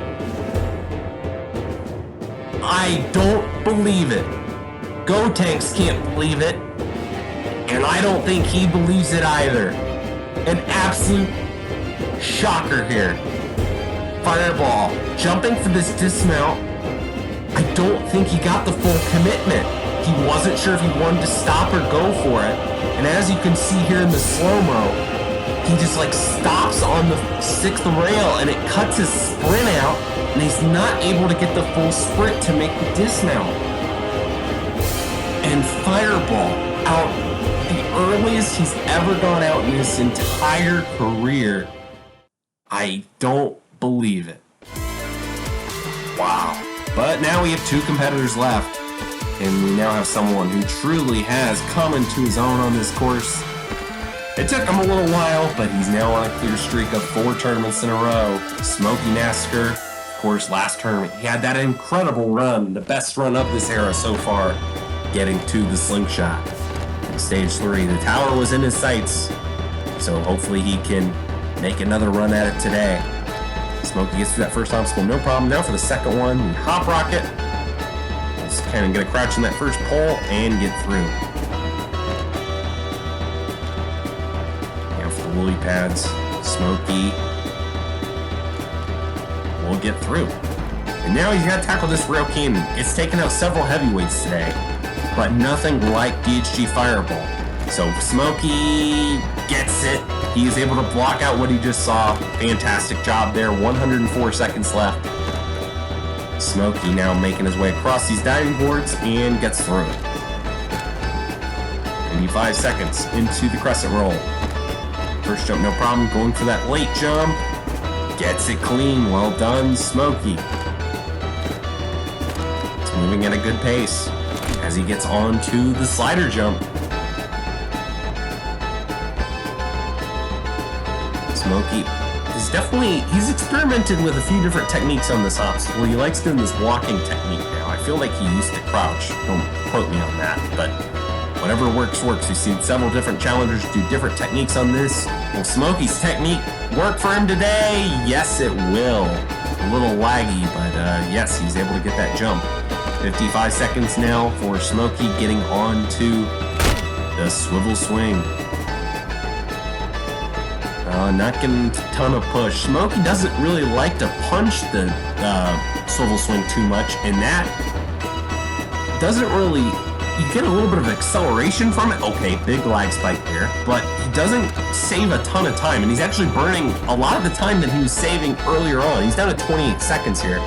I don't believe it. Go Tanks can't believe it. And I don't think he believes it either. An absolute shocker here. Fireball jumping for this dismount. I don't think he got the full commitment. He wasn't sure if he wanted to stop or go for it. And as you can see here in the slow-mo, he just like stops on the 6th rail and it cuts his sprint out, and he's not able to get the full sprint to make the dismount. And Fireball out the earliest he's ever gone out in his entire career. I don't believe it. Wow. But now we have 2 competitors left, and we now have someone who truly has come into his own on this course. It took him a little while, but he's now on a clear streak of 4 tournaments in a row. Smokey Massacre, of course, last tournament, he had that incredible run, the best run of this era so far, getting to the slingshot. In stage 3, the tower was in his sights, so hopefully he can make another run at it today. Smokey gets through that first obstacle, no problem. Now for the second one, hop rocket. Just kind of gonna crouch in that first pole and get through. Now for the lily pads, Smokey will get through. And now he's gotta tackle this rail canyon. It's taken out several heavyweights today, but nothing like DHG Fireball. So Smokey gets it. He is able to block out what he just saw. Fantastic job there. 104 seconds left. Smokey now making his way across these diving boards and gets through it. 95 seconds into the crescent roll. First jump, no problem. Going for that late jump. Gets it clean. Well done, Smokey. It's moving at a good pace as he gets on to the slider jump. Smokey is he's experimented with a few different techniques on this obstacle. He likes doing this walking technique now. I feel like he used to crouch. Don't quote me on that, but whatever works, works. We've seen several different challengers do different techniques on this. Will Smokey's technique work for him today? Yes, it will. A little laggy, but yes, he's able to get that jump. 55 seconds now for Smokey getting on to the swivel swing. Not getting a ton of push. Smokey doesn't really like to punch the swivel swing too much, and that doesn't really, you get a little bit of acceleration from it. Okay, big lag spike there, but he doesn't save a ton of time, and he's actually burning a lot of the time that he was saving earlier on. He's down to 28 seconds here.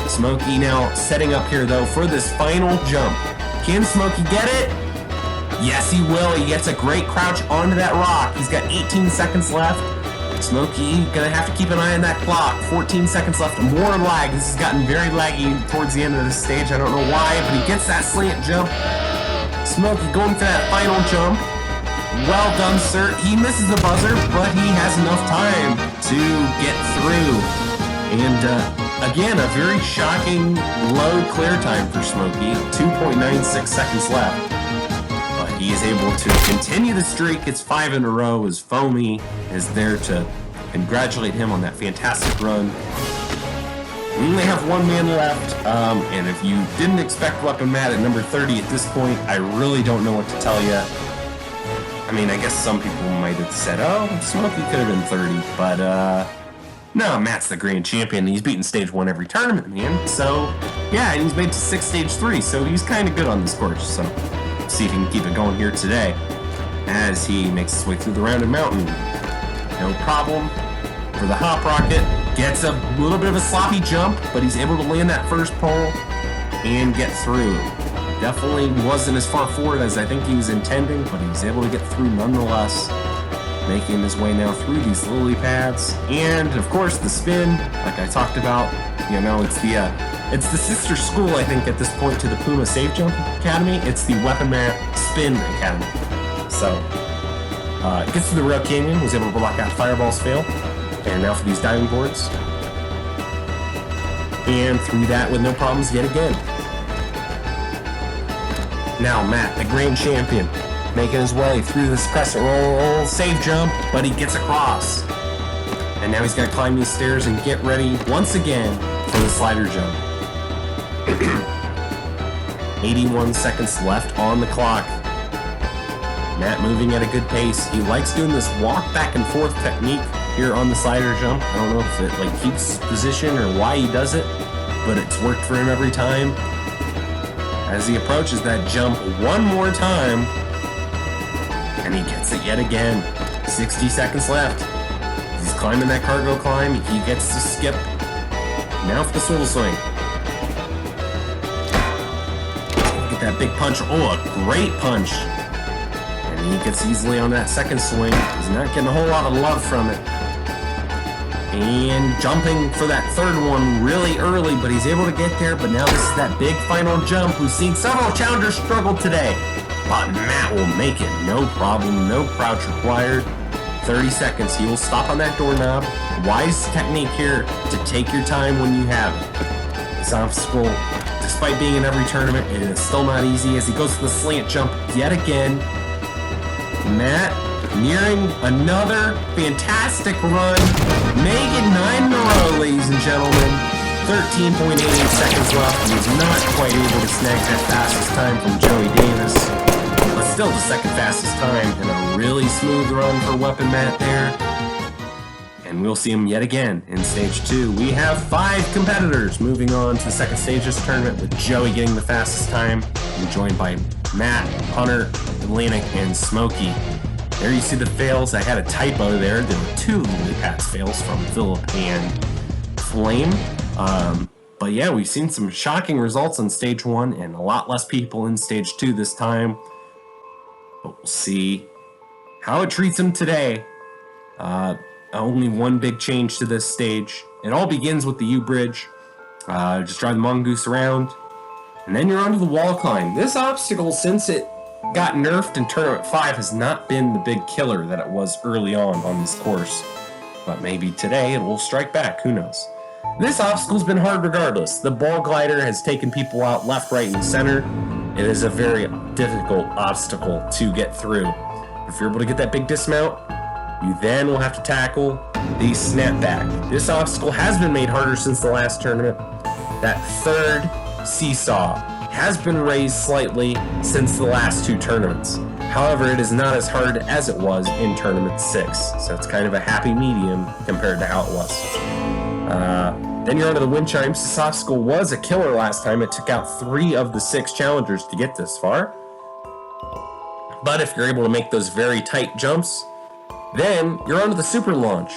Smokey now setting up here though for this final jump. Can Smokey get it? Yes, he will. He gets a great crouch onto that rock. He's got 18 seconds left. Smokey gonna have to keep an eye on that clock. 14 seconds left. More lag. This has gotten very laggy towards the end of this stage. I don't know why, but he gets that slant jump. Smokey going for that final jump. Well done, sir. He misses the buzzer, but he has enough time to get through. And again, a very shocking low clear time for Smokey. 2.96 seconds left. He is able to continue the streak. It's 5 in a row as Foamy is there to congratulate him on that fantastic run. We only have one man left, and if you didn't expect Weapon Matt at number 30 at this point, I really don't know what to tell you. I mean, I guess some people might have said, oh, Smokey could have been 30, but no, Matt's the grand champion, and he's beaten stage 1 every tournament, man. So, yeah, and he's made to 6 stage 3, so he's kind of good on this course, so see if he can keep it going here today as he makes his way through the rounded mountain. No problem for the hop rocket. Gets a little bit of a sloppy jump, but he's able to land that first pole and get through. Definitely wasn't as far forward as I think he was intending, but he's able to get through nonetheless, making his way now through these lily pads. And of course the spin, like I talked about, you know, it's the sister school, I think, at this point to the Puma Safe Jump Academy. It's the Weapon Matt Spin Academy. So, it gets to the rail canyon, was able to block out Fireball's fail. And now for these diving boards. And through that with no problems yet again. Now Matt, the grand champion, making his way through this crescent roll, safe jump, but he gets across. And now he's got to climb these stairs and get ready once again for the slider jump. 81 seconds left on the clock. Matt moving at a good pace. He likes doing this walk back and forth technique here on the slider jump. I don't know if it like keeps his position or why he does it, but it's worked for him every time. As he approaches that jump one more time, and he gets it yet again. 60 seconds left. He's climbing that cargo climb. He gets to skip. Now for the swivel swing. Get that big punch. Oh, a great punch. And he gets easily on that second swing. He's not getting a whole lot of love from it. And jumping for that third one really early, but he's able to get there. But now this is that big final jump. We've seen several challengers struggle today, but Matt will make it. No problem. No crouch required. 30 seconds. He will stop on that doorknob. Wise technique here to take your time when you have it. This obstacle, despite being in every tournament, it is still not easy as he goes to the slant jump yet again. Matt nearing another fantastic run. Make it 9 in a row, ladies and gentlemen. 13.88 seconds left. He was not quite able to snag that fastest time from Joey Davis. But still the second fastest time and a really smooth run for Weapon Matt there. And we'll see him yet again in stage 2. We have 5 competitors moving on to the second stage of this tournament, with Joey getting the fastest time and joined by Matt, Hunter, Atlantic, and Smokey. There you see the fails. I had a typo there. There were 2 Lily Pads fails from Philip and Flame. But yeah, we've seen some shocking results on stage 1 and a lot less people in stage 2 this time. But we'll see how it treats him today. Only one big change to this stage. It all begins with the U-Bridge. Just drive the mongoose around. And then you're onto the wall climb. This obstacle, since it got nerfed in Tournament 5, has not been the big killer that it was early on this course. But maybe today it will strike back, who knows. This obstacle's been hard regardless. The ball glider has taken people out left, right, and center. It is a very difficult obstacle to get through. If you're able to get that big dismount, you then will have to tackle the snapback. This obstacle has been made harder since the last tournament. That third seesaw has been raised slightly since the last 2 tournaments. However, it is not as hard as it was in Tournament 6, so it's kind of a happy medium compared to how it was. Then you're onto the wind chimes. This obstacle was a killer last time. It took out 3 of the 6 challengers to get this far. But if you're able to make those very tight jumps, then you're onto the super launch,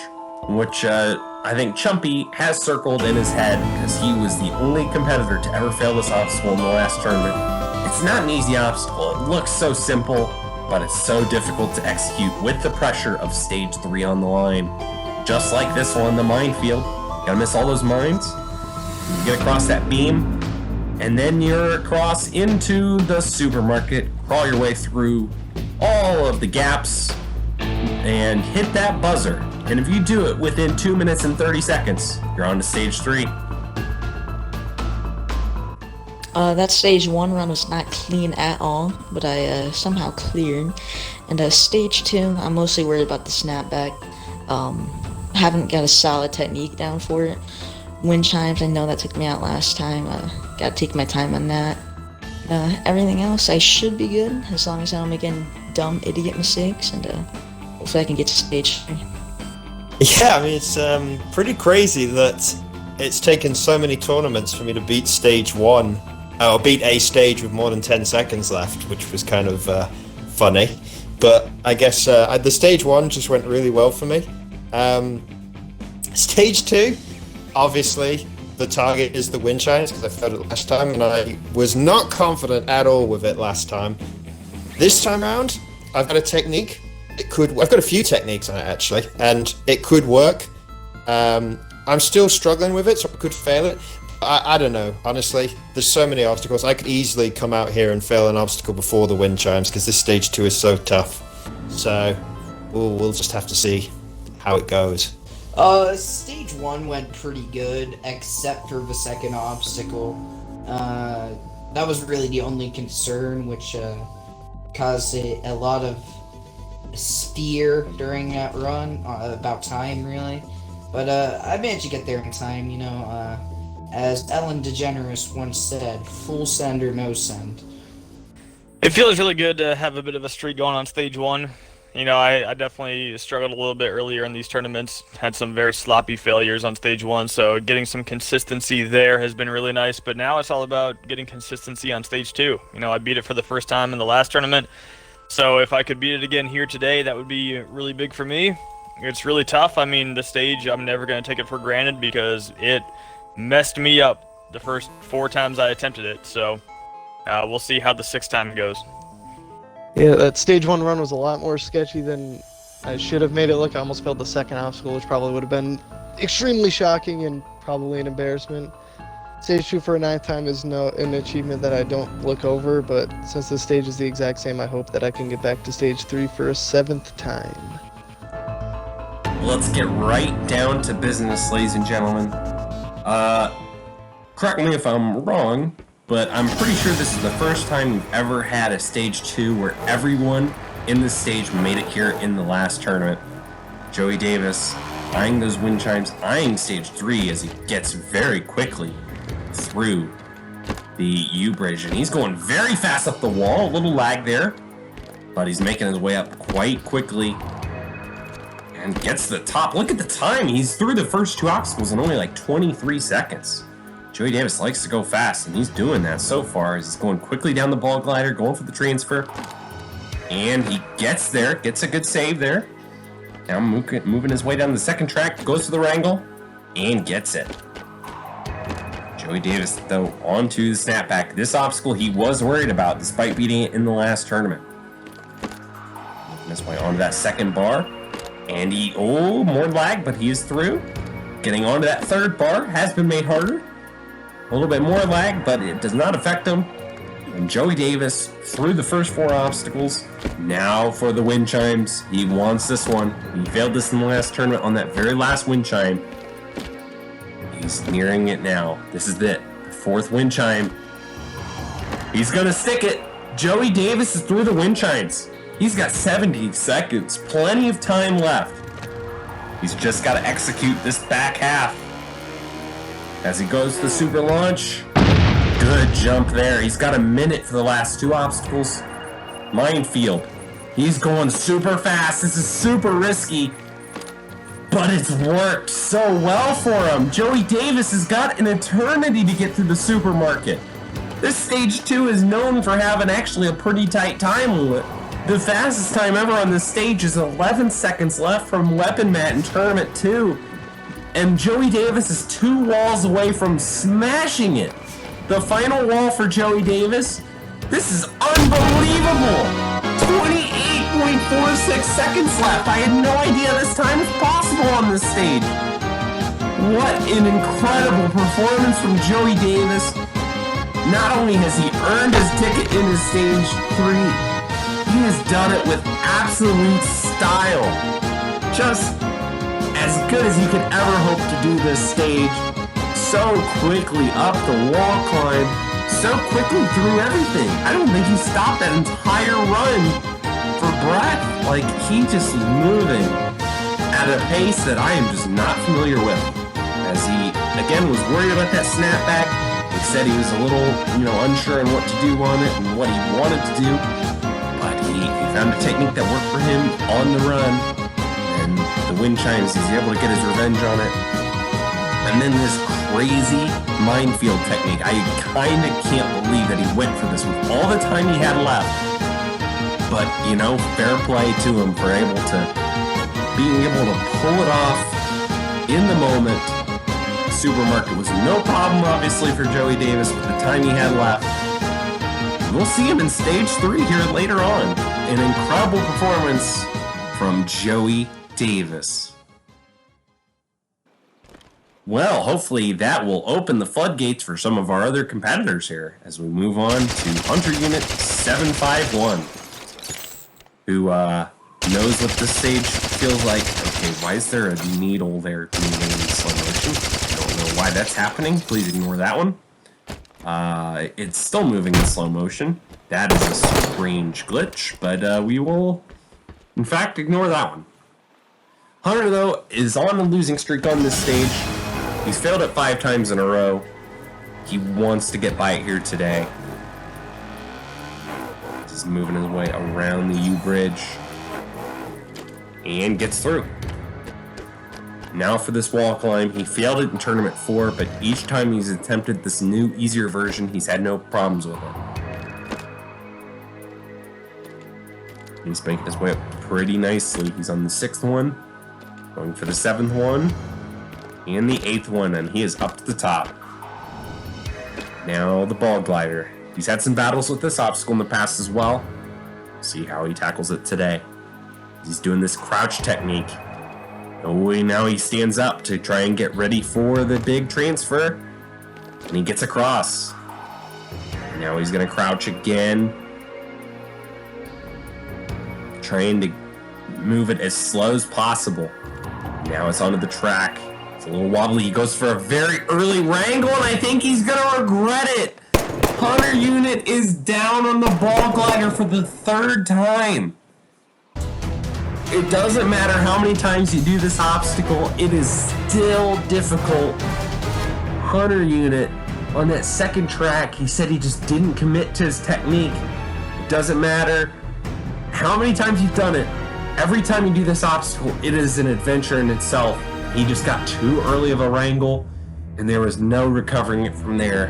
which I think Chumpy has circled in his head because he was the only competitor to ever fail this obstacle in the last tournament. It's not an easy obstacle. It looks so simple, but it's so difficult to execute with the pressure of stage 3 on the line. Just like this one, the minefield. Gotta miss all those mines. You get across that beam, and then you're across into the supermarket, crawl your way through all of the gaps, and hit that buzzer. And if you do it within 2 minutes and 30 seconds, you're on to stage 3. That stage 1 run was not clean at all, but I somehow cleared. And stage 2, I'm mostly worried about the snapback. Haven't got a solid technique down for it. Wind chimes, I know that took me out last time. Gotta take my time on that. Everything else, I should be good, as long as I don't make any dumb idiot mistakes, and hopefully I can get to stage 3. Yeah, I mean, it's pretty crazy that it's taken so many tournaments for me to beat stage 1, or beat a stage with more than 10 seconds left, which was kind of funny. But I guess the stage 1 just went really well for me. Stage 2, obviously, the target is the wind chimes, because I failed it last time, and I was not confident at all with it last time. This time around, I've got a technique. I've got a few techniques on it, actually, and it could work. I'm still struggling with it, so I could fail it. I don't know, honestly. There's so many obstacles. I could easily come out here and fail an obstacle before the wind chimes, because this stage 2 is so tough. So, we'll just have to see how it goes. Stage 1 went pretty good, except for the second obstacle. That was really the only concern, which caused a lot of fear during that run, about time, really. But I managed to get there in time, you know, as Ellen DeGeneres once said, full send or no send. It feels really good to have a bit of a streak going on stage 1. You know, I definitely struggled a little bit earlier in these tournaments, had some very sloppy failures on stage 1, so getting some consistency there has been really nice, but now it's all about getting consistency on stage 2. You know, I beat it for the first time in the last tournament, so if I could beat it again here today, that would be really big for me. It's really tough. I mean, the stage, I'm never going to take it for granted because it messed me up the first 4 times I attempted it, so we'll see how the 6th time goes. Yeah, that stage 1 run was a lot more sketchy than I should have made it look. I almost failed the second obstacle, which probably would have been extremely shocking and probably an embarrassment. Stage 2 for a 9th time is an achievement that I don't look over, but since the stage is the exact same, I hope that I can get back to stage 3 for a 7th time. Let's get right down to business, ladies and gentlemen. Correct me if I'm wrong, but I'm pretty sure this is the first time we've ever had a stage 2 where everyone in the stage made it here in the last tournament. Joey Davis eyeing those wind chimes, eyeing stage 3 as he gets very quickly through the U-bridge, and he's going very fast up the wall. A little lag there, but he's making his way up quite quickly and gets to the top. Look at the time. He's through the first 2 obstacles in only like 23 seconds. Joey Davis likes to go fast, and he's doing that so far. He's going quickly down the ball glider, going for the transfer. And he gets there, gets a good save there. Now moving his way down the second track, goes to the wrangle, and gets it. Joey Davis, though, onto the snapback. This obstacle he was worried about, despite beating it in the last tournament. Moving his way onto that second bar. And more lag, but he is through. Getting onto that third bar has been made harder. A little bit more lag, but it does not affect him. And Joey Davis through the first 4 obstacles. Now for the wind chimes. He wants this one. He failed this in the last tournament on that very last wind chime. He's nearing it now. This is it. The 4th wind chime. He's gonna stick it. Joey Davis is through the wind chimes. He's got 70 seconds. Plenty of time left. He's just got to execute this back half. As he goes to the super launch. Good jump there. He's got a minute for the last 2 obstacles. Minefield. He's going super fast. This is super risky. But it's worked so well for him. Joey Davis has got an eternity to get through the supermarket. This stage 2 is known for having actually a pretty tight time limit. The fastest time ever on this stage is 11 seconds left from Weapon Mat in Tournament 2. And Joey Davis is 2 walls away from smashing it. The final wall for Joey Davis This is unbelievable! 28.46 seconds left. I had no idea this time was possible on this stage. What an incredible performance from Joey Davis. Not only has he earned his ticket into stage 3, he has done it with absolute style. Just as good as you could ever hope to do this stage. So quickly up the wall climb, so quickly through everything. I don't think he stopped that entire run for breath. Like, he just is moving at a pace that I am just not familiar with. As he, again, was worried about that snapback. He said he was a little, unsure on what to do on it and what he wanted to do. But he found a technique that worked for him on the run. And the wind chimes, he's able to get his revenge on it. And then this crazy minefield technique. I kind of can't believe that he went for this with all the time he had left. But, fair play to him for being able to pull it off in the moment. Supermarket was no problem, obviously, for Joey Davis with the time he had left. We'll see him in stage 3 here later on. An incredible performance from Joey Davis. Well, hopefully that will open the floodgates for some of our other competitors here as we move on to Hunter Unit 751, who knows what this stage feels like. Okay, why is there a needle there moving in slow motion? I don't know why that's happening. Please ignore that one. It's still moving in slow motion. That is a strange glitch, but we will, in fact, ignore that one. Hunter, though, is on a losing streak on this stage. He's failed it 5 times in a row. He wants to get by it here today. Just moving his way around the U-bridge. And gets through. Now for this wall climb. He failed it in Tournament 4, but each time he's attempted this new, easier version, he's had no problems with it. He's making his way up pretty nicely. He's on the 6th one. Going for the 7th one. And the 8th one, and he is up to the top. Now the ball glider. He's had some battles with this obstacle in the past as well. See how he tackles it today. He's doing this crouch technique. Oh, now he stands up to try and get ready for the big transfer. And he gets across. Now he's going to crouch again. Trying to move it as slow as possible. Now it's onto the track. It's a little wobbly. He goes for a very early wrangle, and I think he's going to regret it. Hunter Unit is down on the ball glider for the 3rd time. It doesn't matter how many times you do this obstacle, it is still difficult. Hunter Unit, on that 2nd track, he said he just didn't commit to his technique. It doesn't matter how many times you've done it. Every time you do this obstacle, it is an adventure in itself. He just got too early of a wrangle, and there was no recovering it from there.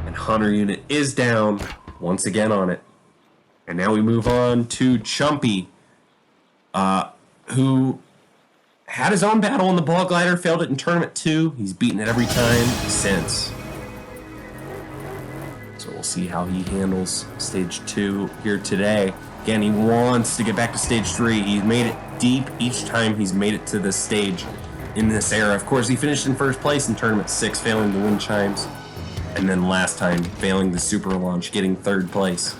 And Hunter Unit is down once again on it. And now we move on to Chumpy, who had his own battle on the ball glider, failed it in Tournament 2. He's beaten it every time since. So we'll see how he handles Stage 2 here today. Again, he wants to get back to Stage 3. He's made it deep each time he's made it to this stage in this era. Of course, he finished in 1st place in Tournament 6, failing the wind chimes. And then last time, failing the super launch, getting 3rd place.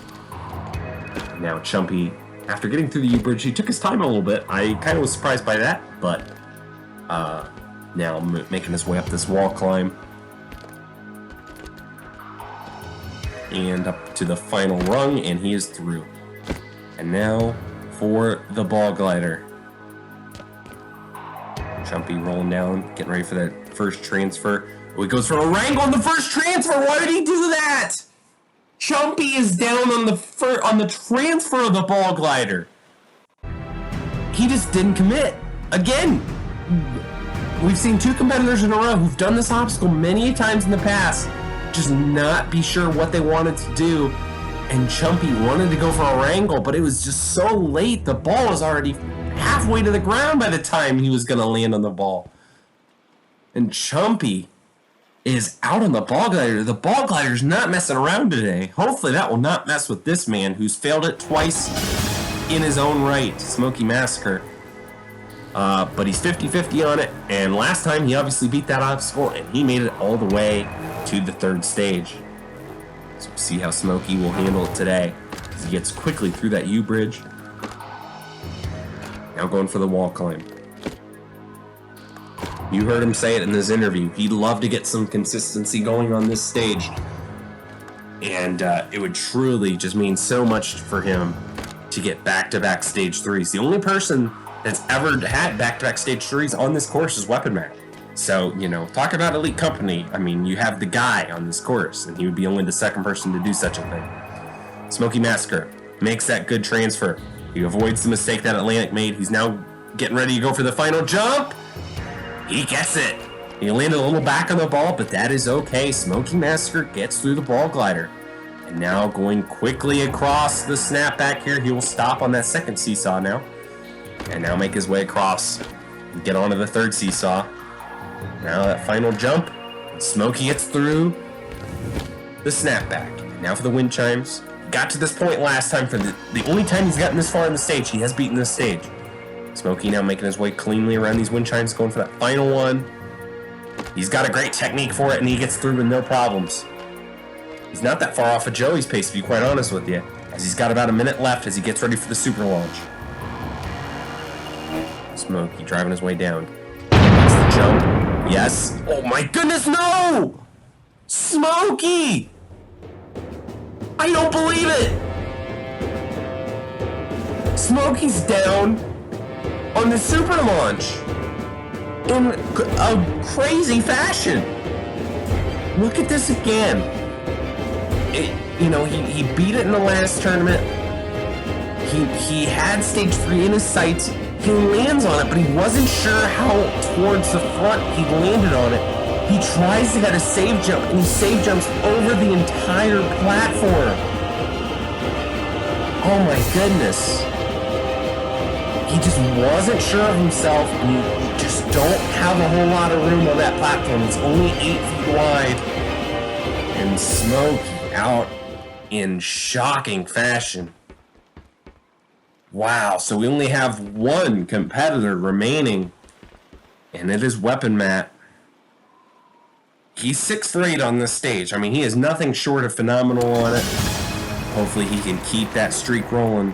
Now Chumpy, after getting through the U-bridge, he took his time a little bit. I kind of was surprised by that, but now making his way up this wall climb. And up to the final rung, and he is through. And now for the ball glider. Chumpy rolling down, getting ready for that first transfer. Oh, he goes for a wrangle on the first transfer. Why did he do that? Chumpy is down on the transfer of the ball glider. He just didn't commit. Again, we've seen 2 competitors in a row who've done this obstacle many times in the past, just not be sure what they wanted to do. And Chumpy wanted to go for a wrangle, but it was just so late. The ball was already halfway to the ground by the time he was going to land on the ball. And Chumpy is out on the ball glider. The ball glider's not messing around today. Hopefully that will not mess with this man who's failed it twice in his own right, Smokey Massacre. But he's 50-50 on it, and last time he obviously beat that obstacle, and he made it all the way to the third stage. So we'll see how Smokey will handle it today, as he gets quickly through that U-bridge. Now going for the wall climb. You heard him say it in this interview. He'd love to get some consistency going on this stage. And it would truly just mean so much for him to get back-to-back stage 3s. The only person that's ever had back-to-back stage 3s on this course is Weapon Man. So, you know, talk about elite company. I mean, you have the guy on this course, and he would be only the second person to do such a thing. Smokey Massacre makes that good transfer. He avoids the mistake that Atlantic made. He's now getting ready to go for the final jump. He gets it. He landed a little back on the ball, but that is okay. Smokey Massacre gets through the ball glider. And now going quickly across the snapback here, he will stop on that second seesaw now. And now make his way across and get onto the third seesaw. Now that final jump, Smokey gets through the snapback. Now for the wind chimes. Got to this point last time for the only time he's gotten this far in the stage. He has beaten this stage. Smokey now making his way cleanly around these wind chimes, going for that final one. He's got a great technique for it, and he gets through with no problems. He's not that far off of Joey's pace, to be quite honest with you, as he's got about a minute left as he gets ready for the super launch. Smokey driving his way down. That's the jump. Yes. Oh my goodness, no! Smokey! I don't believe it! Smokey's down on the super launch in a crazy fashion. Look at this again. He beat it in the last tournament. He had stage 3 in his sights. He lands on it, but he wasn't sure how towards the front he landed on it. He tries to get a save jump, and he save jumps over the entire platform. Oh my goodness. He just wasn't sure of himself, and you just don't have a whole lot of room on that platform. It's only 8 feet wide. And Smokey out in shocking fashion. Wow, so we only have one competitor remaining, and it is Weapon Matt. He's 6 for 8 on this stage. I mean, he is nothing short of phenomenal on it. Hopefully he can keep that streak rolling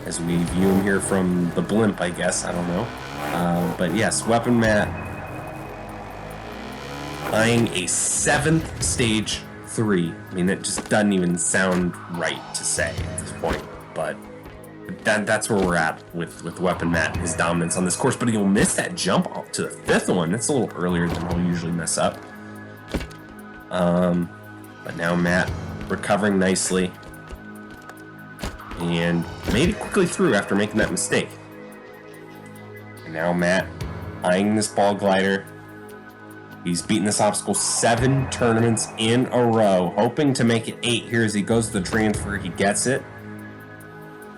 as we view him here from the blimp, I guess. I don't know. But yes, Weapon Matt eyeing a 7th stage 3. I mean, that just doesn't even sound right to say at this point, but that's where we're at with Weapon Matt and his dominance on this course. But he'll miss that jump up to the 5th one. It's a little earlier than he'll usually mess up. But now Matt recovering nicely and made it quickly through after making that mistake. And now Matt eyeing this ball glider. He's beaten this obstacle 7 tournaments in a row, hoping to make it 8 here as he goes to the transfer. He gets it.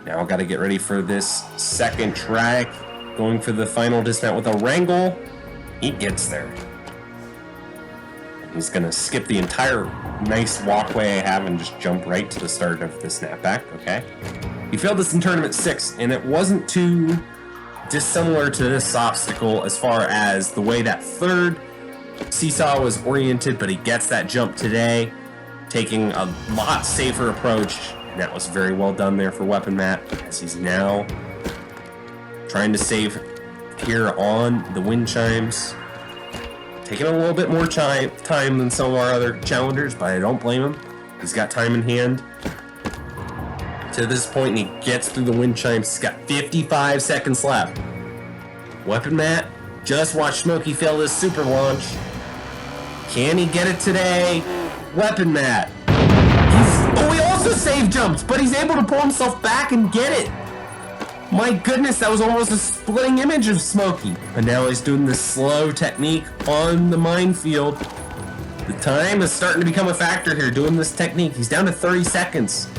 Now got to get ready for this second track. Going for the final dismount with a wrangle. He gets there. He's going to skip the entire nice walkway I have and just jump right to the start of the snapback, okay? He failed this in Tournament 6, and it wasn't too dissimilar to this obstacle as far as the way that third seesaw was oriented, but he gets that jump today, taking a lot safer approach, and that was very well done there for Weapon Matt, as he's now trying to save here on the wind chimes. Taking a little bit more time than some of our other challengers, but I don't blame him. He's got time in hand to this point, and he gets through the wind chimes. He's got 55 seconds left. Weapon Matt, just watch Smokey fail this super launch. Can he get it today? Weapon Matt. He also save jumps, but he's able to pull himself back and get it. My goodness, that was almost a splitting image of Smokey. And now he's doing this slow technique on the minefield. The time is starting to become a factor here, doing this technique. He's down to 30 seconds.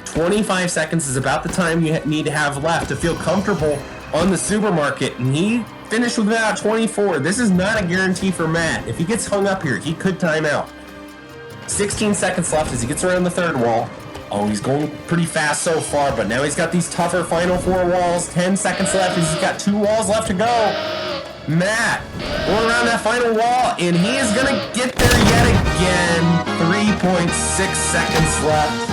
25 seconds is about the time you need to have left to feel comfortable on the supermarket. And he finished with about 24. This is not a guarantee for Matt. If he gets hung up here, he could time out. 16 seconds left as he gets around the third wall. Oh, he's going pretty fast so far, but now he's got these tougher final 4 walls. 10 seconds left as he's got 2 walls left to go. Matt going around that final wall, and he is going to get there yet again. 3.6 seconds left.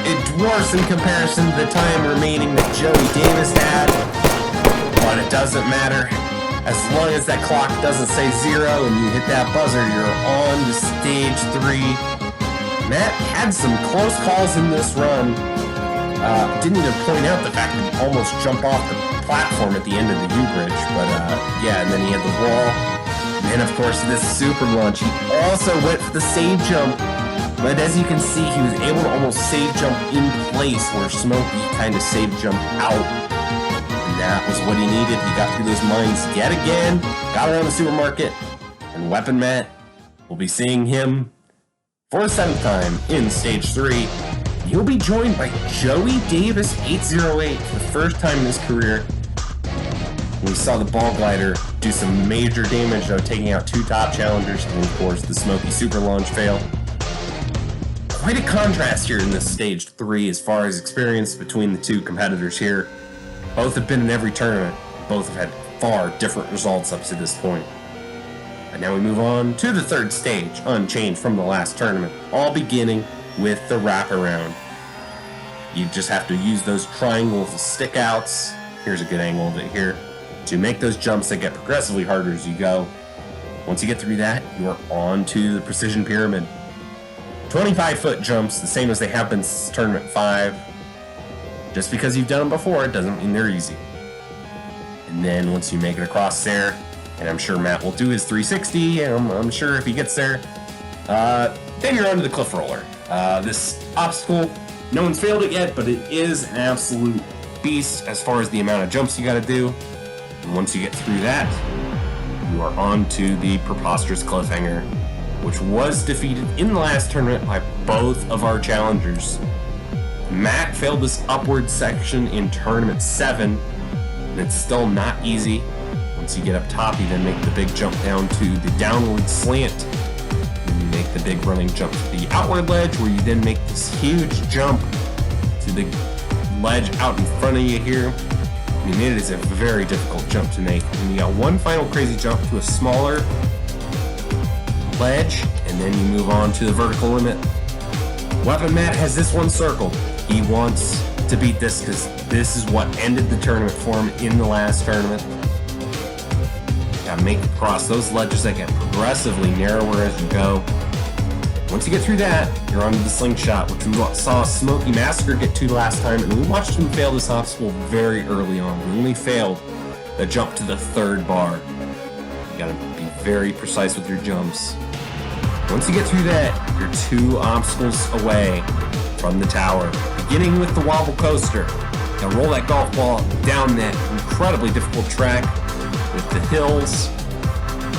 It dwarfs in comparison to the time remaining that Joey Davis had, but it doesn't matter. As long as that clock doesn't say 0 and you hit that buzzer, you're on to stage 3. Matt had some close calls in this run. Didn't even point out the fact that he almost jumped off the platform at the end of the U-bridge, but yeah, and then he had the wall. And of course, this super launch. He also went for the save jump, but as you can see, he was able to almost save jump in place where Smokey kind of save jumped out. And that was what he needed. He got through those mines yet again, got around the supermarket, and Weapon Matt, we'll be seeing him for the 7th time in stage 3. He'll be joined by Joey Davis 808 for the first time in his career. We saw the ball glider do some major damage, though, taking out 2 top challengers, and of course the Smokey super launch fail. Quite a contrast here in this stage 3 as far as experience between the 2 competitors here. Both have been in every tournament. Both have had far different results up to this point. And now we move on to the 3rd stage, unchanged from the last tournament, all beginning with the wraparound. You just have to use those triangles as stick outs. Here's a good angle of it here. To make those jumps that get progressively harder as you go. Once you get through that, you are on to the precision pyramid. 25-foot jumps, the same as they have been since tournament 5. Just because you've done them before, it doesn't mean they're easy. And then once you make it across there, and I'm sure Matt will do his 360, and I'm sure if he gets there, then you're onto the cliff roller. This obstacle, no one's failed it yet, but it is an absolute beast as far as the amount of jumps you gotta do. And once you get through that, you are on to the preposterous cliffhanger, which was defeated in the last tournament by both of our challengers. Matt failed this upward section in tournament 7, and it's still not easy. Once you get up top, you then make the big jump down to the downward slant. And you make the big running jump to the outward ledge, where you then make this huge jump to the ledge out in front of you here. I mean, it is a very difficult jump to make. And you got one final crazy jump to a smaller ledge, and then you move on to the vertical limit. Weapon Matt has this one circled. He wants to beat this because this is what ended the tournament for him in the last tournament. Gotta make it across those ledges that get progressively narrower as you go. Once you get through that, you're onto the slingshot, which we saw Smokey Massacre get to last time, and we watched him fail this obstacle very early on. He only failed the jump to the 3rd bar. You gotta be very precise with your jumps. Once you get through that, you're 2 obstacles away from the tower. Beginning with the Wobble Coaster. Now roll that golf ball down that incredibly difficult track with the hills,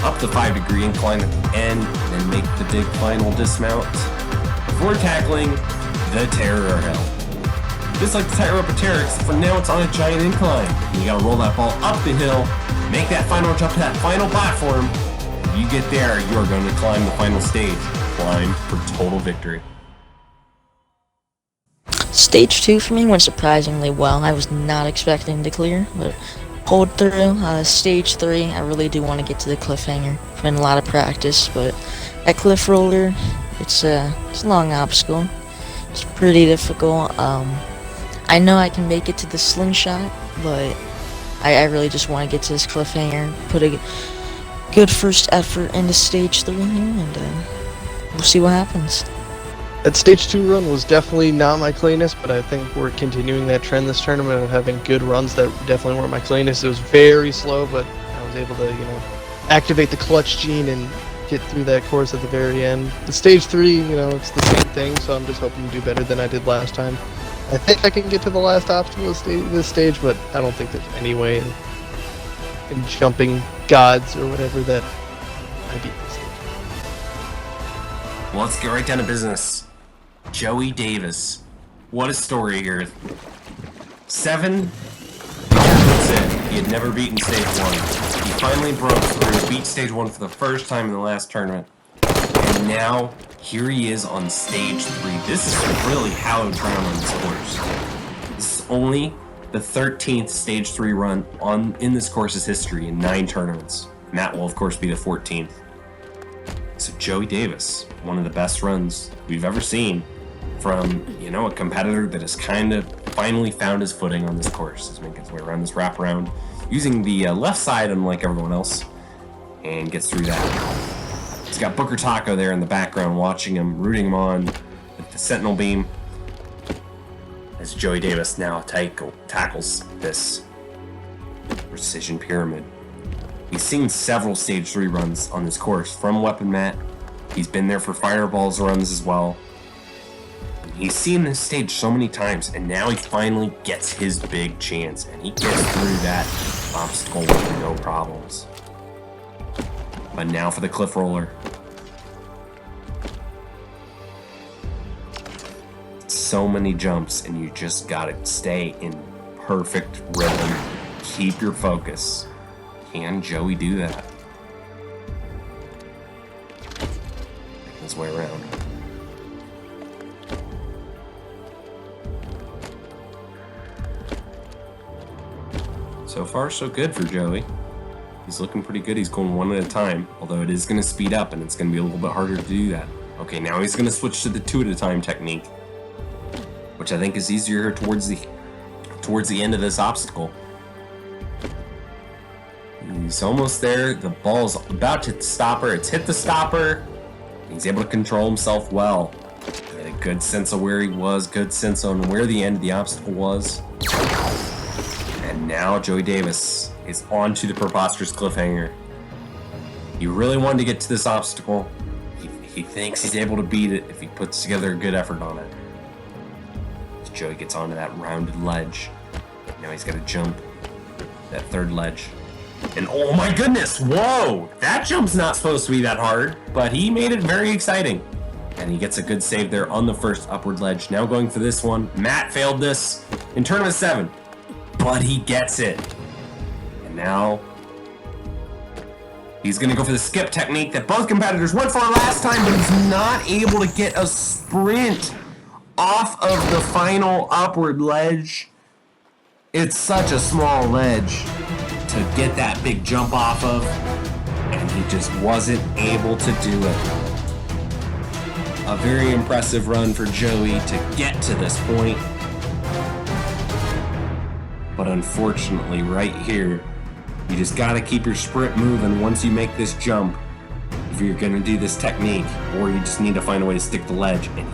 up the 5-degree incline at the end, and then make the big final dismount before tackling the Terror Hill. Just like the tightrope of terror, except for now it's on a giant incline. You gotta roll that ball up the hill, make that final jump to that final platform. When you get there, you are going to climb the final stage. Climb for total victory. Stage 2 for me went surprisingly well. I was not expecting to clear, but pulled through. Stage 3, I really do want to get to the cliffhanger. Been a lot of practice, but that cliff roller, it's a long obstacle. It's pretty difficult. I know I can make it to the slingshot, but I really just want to get to this cliffhanger. Put a good first effort into stage 3 here, and we'll see what happens. That stage 2 run was definitely not my cleanest, but I think we're continuing that trend this tournament of having good runs that definitely weren't my cleanest. It was very slow, but I was able to, activate the clutch gene and get through that course at the very end. The stage 3, it's the same thing, so I'm just hoping to do better than I did last time. I think I can get to the last obstacle this stage, but I don't think there's any way in jumping gods or whatever that I beat this stage. Well, let's get right down to business. Joey Davis. What a story here. 7. That's it. He had never beaten stage 1. He finally broke through, beat stage 1 for the first time in the last tournament. And now, here he is on stage 3. This is really hallowed ground on this course. This is only the 13th stage 3 run in this course's history in 9 tournaments. And that will, of course, be the 14th. So Joey Davis, one of the best runs we've ever seen from, a competitor that has kind of finally found his footing on this course. He's making his way around this wraparound, using the left side unlike everyone else, and gets through that. He's got Booker Taco there in the background watching him, rooting him on with the Sentinel Beam, as Joey Davis now tackles this Precision Pyramid. He's seen several stage 3 runs on this course from Weapon Matt. He's been there for Fireballs runs as well. He's seen this stage so many times, and now he finally gets his big chance, and he gets through that obstacle with no problems. But now for the cliff roller. So many jumps, and you just gotta stay in perfect rhythm. Keep your focus. Can Joey do that? Making his way around. So far, so good for Joey. He's looking pretty good. He's going one at a time, although it is going to speed up, and it's going to be a little bit harder to do that. Okay, now he's going to switch to the 2 at a time technique, which I think is easier towards the end of this obstacle. He's almost there. The ball's about to hit the stopper. It's hit the stopper. He's able to control himself well. He had a good sense of where he was, good sense on where the end of the obstacle was. And now Joey Davis is on to the preposterous cliffhanger. He really wanted to get to this obstacle. He thinks he's able to beat it if he puts together a good effort on it. As Joey gets onto that rounded ledge. Now he's got to jump that 3rd ledge. And oh my goodness, whoa! That jump's not supposed to be that hard, but he made it very exciting. And he gets a good save there on the 1st upward ledge. Now going for this one. Matt failed this in Tournament 7. But he gets it. And now he's going to go for the skip technique that both competitors went for last time, but he's not able to get a sprint off of the final upward ledge. It's such a small ledge to get that big jump off of, and he just wasn't able to do it. A very impressive run for Joey to get to this point. But unfortunately, right here, you just gotta keep your sprint moving once you make this jump if you're gonna do this technique, or you just need to find a way to stick the ledge. And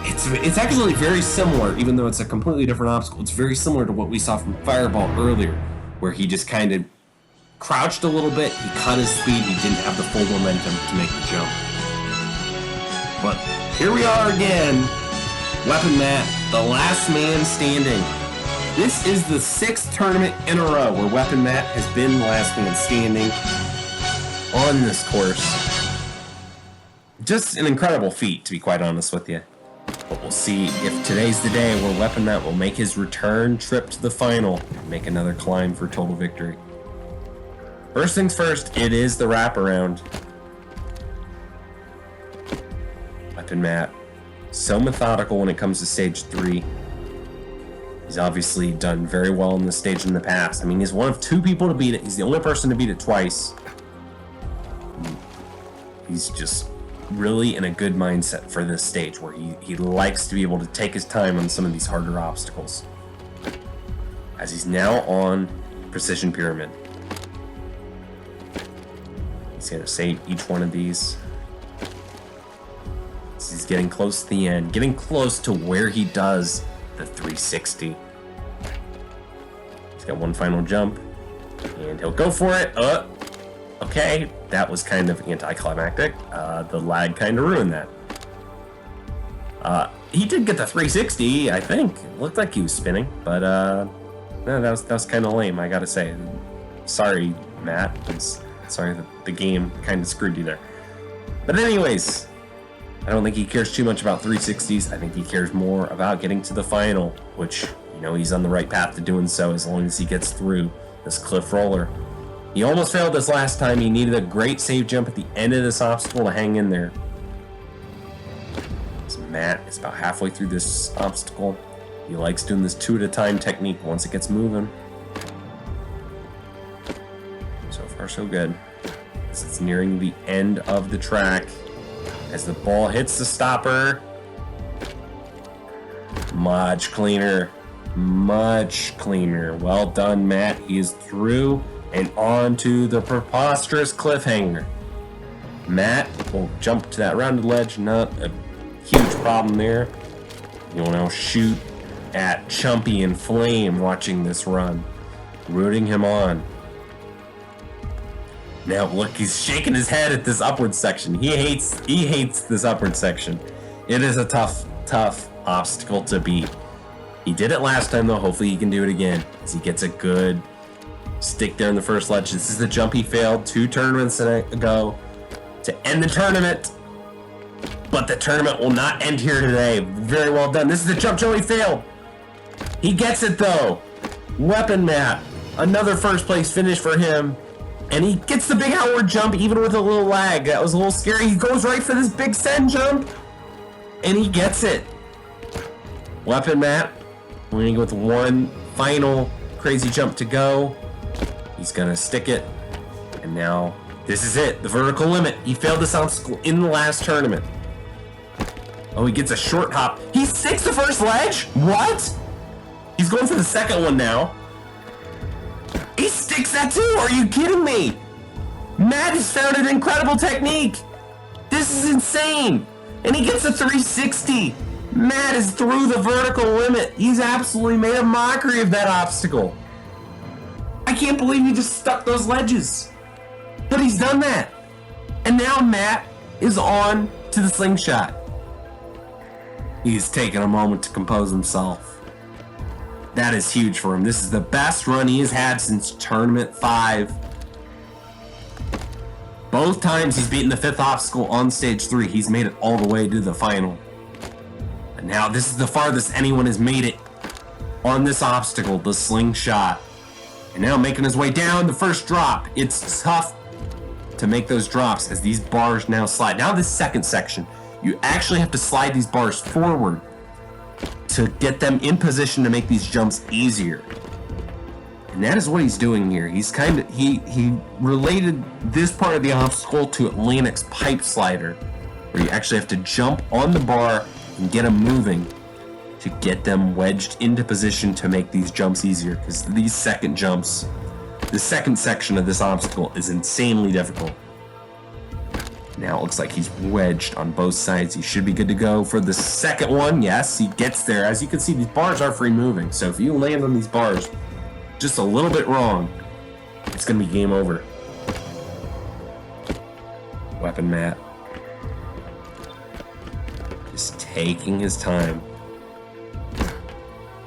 it's actually very similar, even though it's a completely different obstacle. It's very similar to what we saw from Fireball earlier, where he just kind of crouched a little bit, he cut his speed, he didn't have the full momentum to make the jump. But here we are again, Weapon Matt, the last man standing. This is the 6th tournament in a row where Weapon Matt has been the last man standing on this course. Just an incredible feat, to be quite honest with you. But we'll see if today's the day where Weapon Matt will make his return trip to the final and make another climb for total victory. First things first, it is the wraparound. Weapon Matt, so methodical when it comes to stage 3. He's obviously done very well on this stage in the past. I mean, he's one of 2 people to beat it. He's the only person to beat it twice. He's just really in a good mindset for this stage, where he likes to be able to take his time on some of these harder obstacles. As he's now on Precision Pyramid. He's going to save each one of these. He's getting close to the end, getting close to where he does the 360. He's got one final jump, and he'll go for it. Okay, that was kind of anticlimactic. The lag kind of ruined that. He did get the 360, I think. It looked like he was spinning, but no, that was kind of lame, I gotta say. Sorry, Matt. Sorry that the game kind of screwed you there. But anyways, I don't think he cares too much about 360s. I think he cares more about getting to the final, which, he's on the right path to doing so as long as he gets through this cliff roller. He almost failed this last time. He needed a great save jump at the end of this obstacle to hang in there. So Matt is about halfway through this obstacle. He likes doing this 2 at a time technique once it gets moving. So far so good. As it's nearing the end of the track. As the ball hits the stopper. Much cleaner. Much cleaner. Well done, Matt. He is through and on to the preposterous cliffhanger. Matt will jump to that rounded ledge. Not a huge problem there. You'll now shoot at Chumpy and Flame watching this run. Rooting him on. Now look, he's shaking his head at this upward section. He hates this upward section. It is a tough obstacle to beat. He did it last time though. Hopefully he can do it again as he gets a good stick there in the first ledge. This is the jump he failed 2 tournaments ago to end the tournament. But the tournament will not end here today. Very well done. This is the jump Joey failed. He gets it though. Weapon Matt. Another first place finish for him. And he gets the big outward jump even with a little lag. That was a little scary. He goes right for this big send jump. And he gets it. Weapon Matt. We're going to go with one final crazy jump to go. He's going to stick it. And now this is it. The vertical limit. He failed this obstacle in the last tournament. Oh, he gets a short hop. He sticks the first ledge? What? He's going for the second one now. He sticks that too. Are you kidding me? Matt has found an incredible technique. This is insane. And he gets a 360. Matt is through the vertical limit. He's absolutely made a mockery of that obstacle. I can't believe he just stuck those ledges. But he's done that. And now Matt is on to the slingshot. He's taken a moment to compose himself. That is huge for him. This is the best run he has had since Tournament 5. Both times he's beaten the 5th obstacle on stage 3. He's made it all the way to the final. And now this is the farthest anyone has made it on this obstacle, the slingshot. And now making his way down the first drop. It's tough to make those drops as these bars now slide. Now this second section, you actually have to slide these bars forward to get them in position to make these jumps easier. And that is what he's doing here. He's he related this part of the obstacle to Atlantic's pipe slider, where you actually have to jump on the bar and get them moving to get them wedged into position to make these jumps easier, because these second jumps, the second section of this obstacle is insanely difficult. Now it looks like he's wedged on both sides. He should be good to go for the second one. Yes, he gets there. As you can see, these bars are free moving. So if you land on these bars just a little bit wrong, it's going to be game over. Weapon Matt. Just taking his time.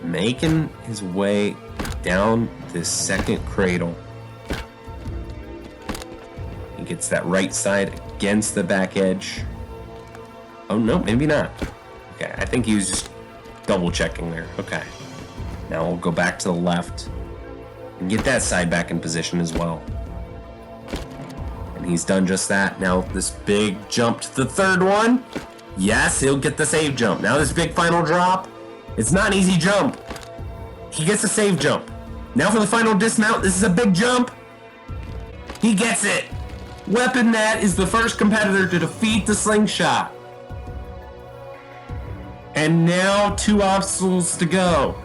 Making his way down this second cradle. He gets that right side against the back edge. Oh no, maybe not. Okay, I think he was just double checking there. Okay. Now we'll go back to the left and get that side back in position as well. And he's done just that. Now this big jump to the third one. Yes, he'll get the save jump. Now this big final drop. It's not an easy jump. He gets a save jump. Now for the final dismount. This is a big jump. He gets it. Weapon Matt is the first competitor to defeat the slingshot. And now 2 obstacles to go.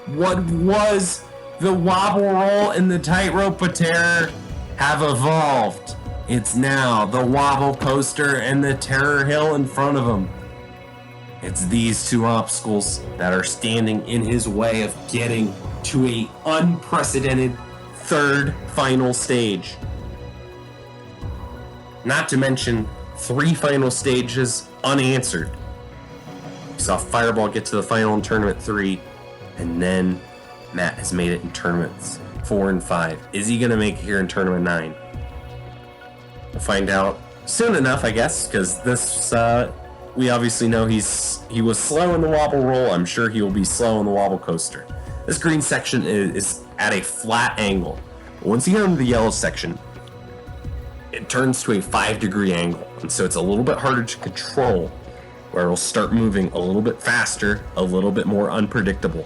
What was the wobble roll and the tightrope of terror have evolved. It's now the Wobble Coaster and the Terror Hill in front of him. It's these 2 obstacles that are standing in his way of getting to a unprecedented 3rd final stage. Not to mention 3 final stages unanswered. We saw Fireball get to the final in Tournament 3, and then Matt has made it in Tournaments 4 and 5. Is he going to make it here in Tournament 9? We'll find out soon enough, I guess, because this, we obviously know he was slow in the Wobble Roll. I'm sure he will be slow in the Wobble Coaster. This green section is at a flat angle. Once you get into the yellow section, it turns to a 5-degree angle, and so it's a little bit harder to control, where it'll start moving a little bit faster, a little bit more unpredictable.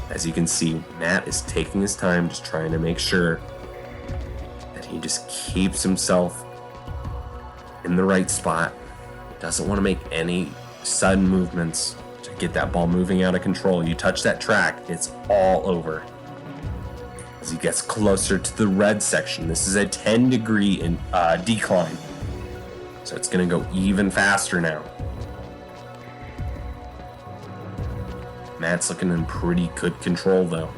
As you can see, Matt is taking his time, just trying to make sure that he just keeps himself in the right spot. Doesn't want to make any sudden movements to get that ball moving out of control. You touch that track, it's all over. As he gets closer to the red section, this is a 10-degree decline, so it's going to go even faster now. Matt's looking in pretty good control though.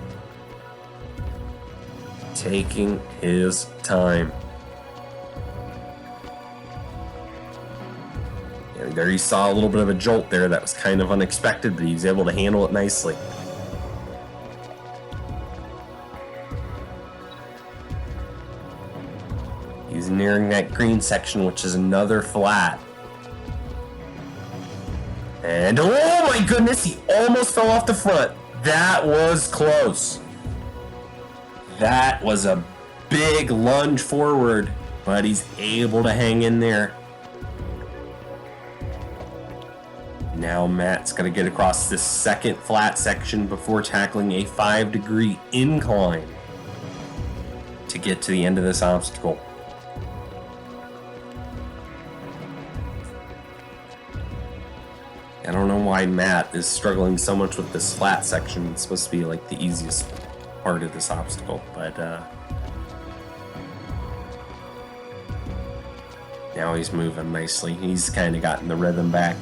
Taking his time. Yeah, there you saw a little bit of a jolt there that was kind of unexpected, but he was able to handle it nicely. He's nearing that green section, which is another flat. And oh my goodness, he almost fell off the front. That was close. That was a big lunge forward, but he's able to hang in there. Now Matt's going to get across this second flat section before tackling a 5-degree incline to get to the end of this obstacle. I don't know why Matt is struggling so much with this flat section. It's supposed to be like the easiest part of this obstacle, but now he's moving nicely. He's kind of gotten the rhythm back.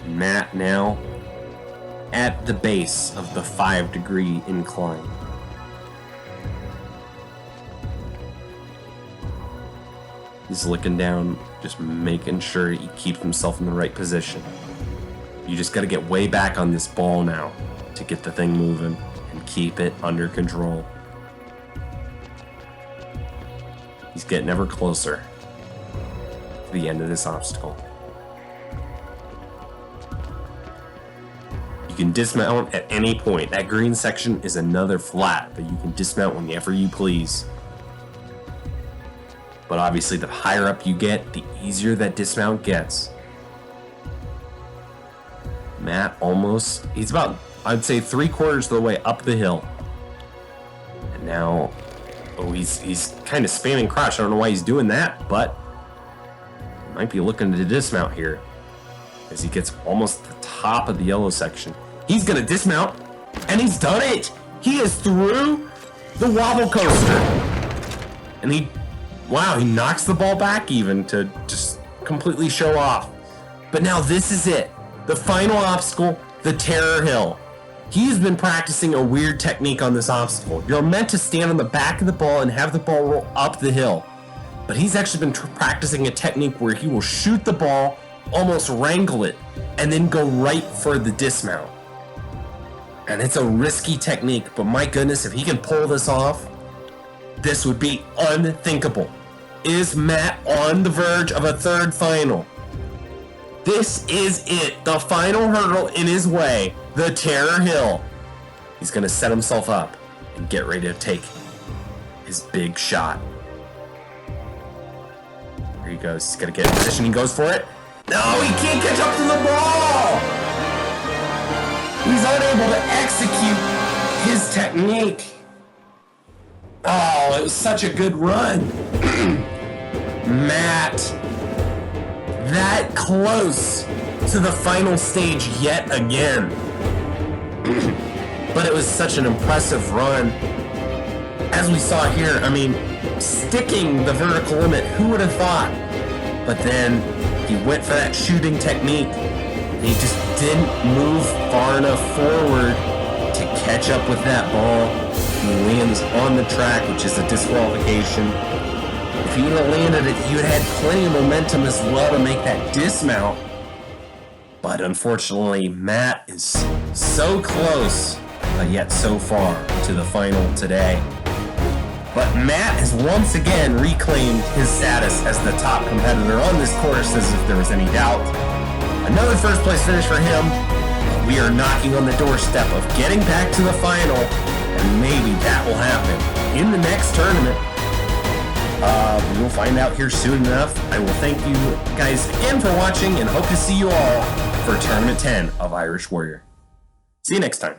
Matt now at the base of the 5-degree incline. He's looking down, just making sure he keeps himself in the right position. You just got to get way back on this ball now to get the thing moving and keep it under control. He's getting ever closer to the end of this obstacle. You can dismount at any point. That green section is another flat, but you can dismount whenever you please. But obviously, the higher up you get, the easier that dismount gets. Matt he's about, I'd say, 3/4 of the way up the hill. And now, he's kind of spamming crouch. I don't know why he's doing that, but he might be looking to dismount here as he gets almost to the top of the yellow section. He's going to dismount, and he's done it! He is through the Wobble Coaster. And he knocks the ball back even to just completely show off. But now this is it. The final obstacle, the Terror Hill. He's been practicing a weird technique on this obstacle. You're meant to stand on the back of the ball and have the ball roll up the hill. But he's actually been practicing a technique where he will shoot the ball, almost wrangle it, and then go right for the dismount. And it's a risky technique, but my goodness, if he can pull this off, this would be unthinkable. Is Matt on the verge of a third final? This is it. The final hurdle in his way. The Terror Hill. He's going to set himself up and get ready to take his big shot. Here he goes. He's going to get in position. He goes for it. No, he can't catch up to the ball. He's unable to execute his technique. Oh, it was such a good run. Matt, that close to the final stage yet again. But it was such an impressive run. As we saw here, I mean, sticking the vertical limit, who would have thought? But then he went for that shooting technique. He just didn't move far enough forward to catch up with that ball. He lands on the track, which is a disqualification. If he would have landed it, he would have had plenty of momentum as well to make that dismount. But unfortunately, Matt is so close, but yet so far to the final today. But Matt has once again reclaimed his status as the top competitor on this course, as if there was any doubt. Another first place finish for him. We are knocking on the doorstep of getting back to the final, and maybe that will happen in the next tournament. We will find out here soon enough. I will thank you guys again for watching and hope to see you all for Tournament 10 of Irish Warrior. See you next time.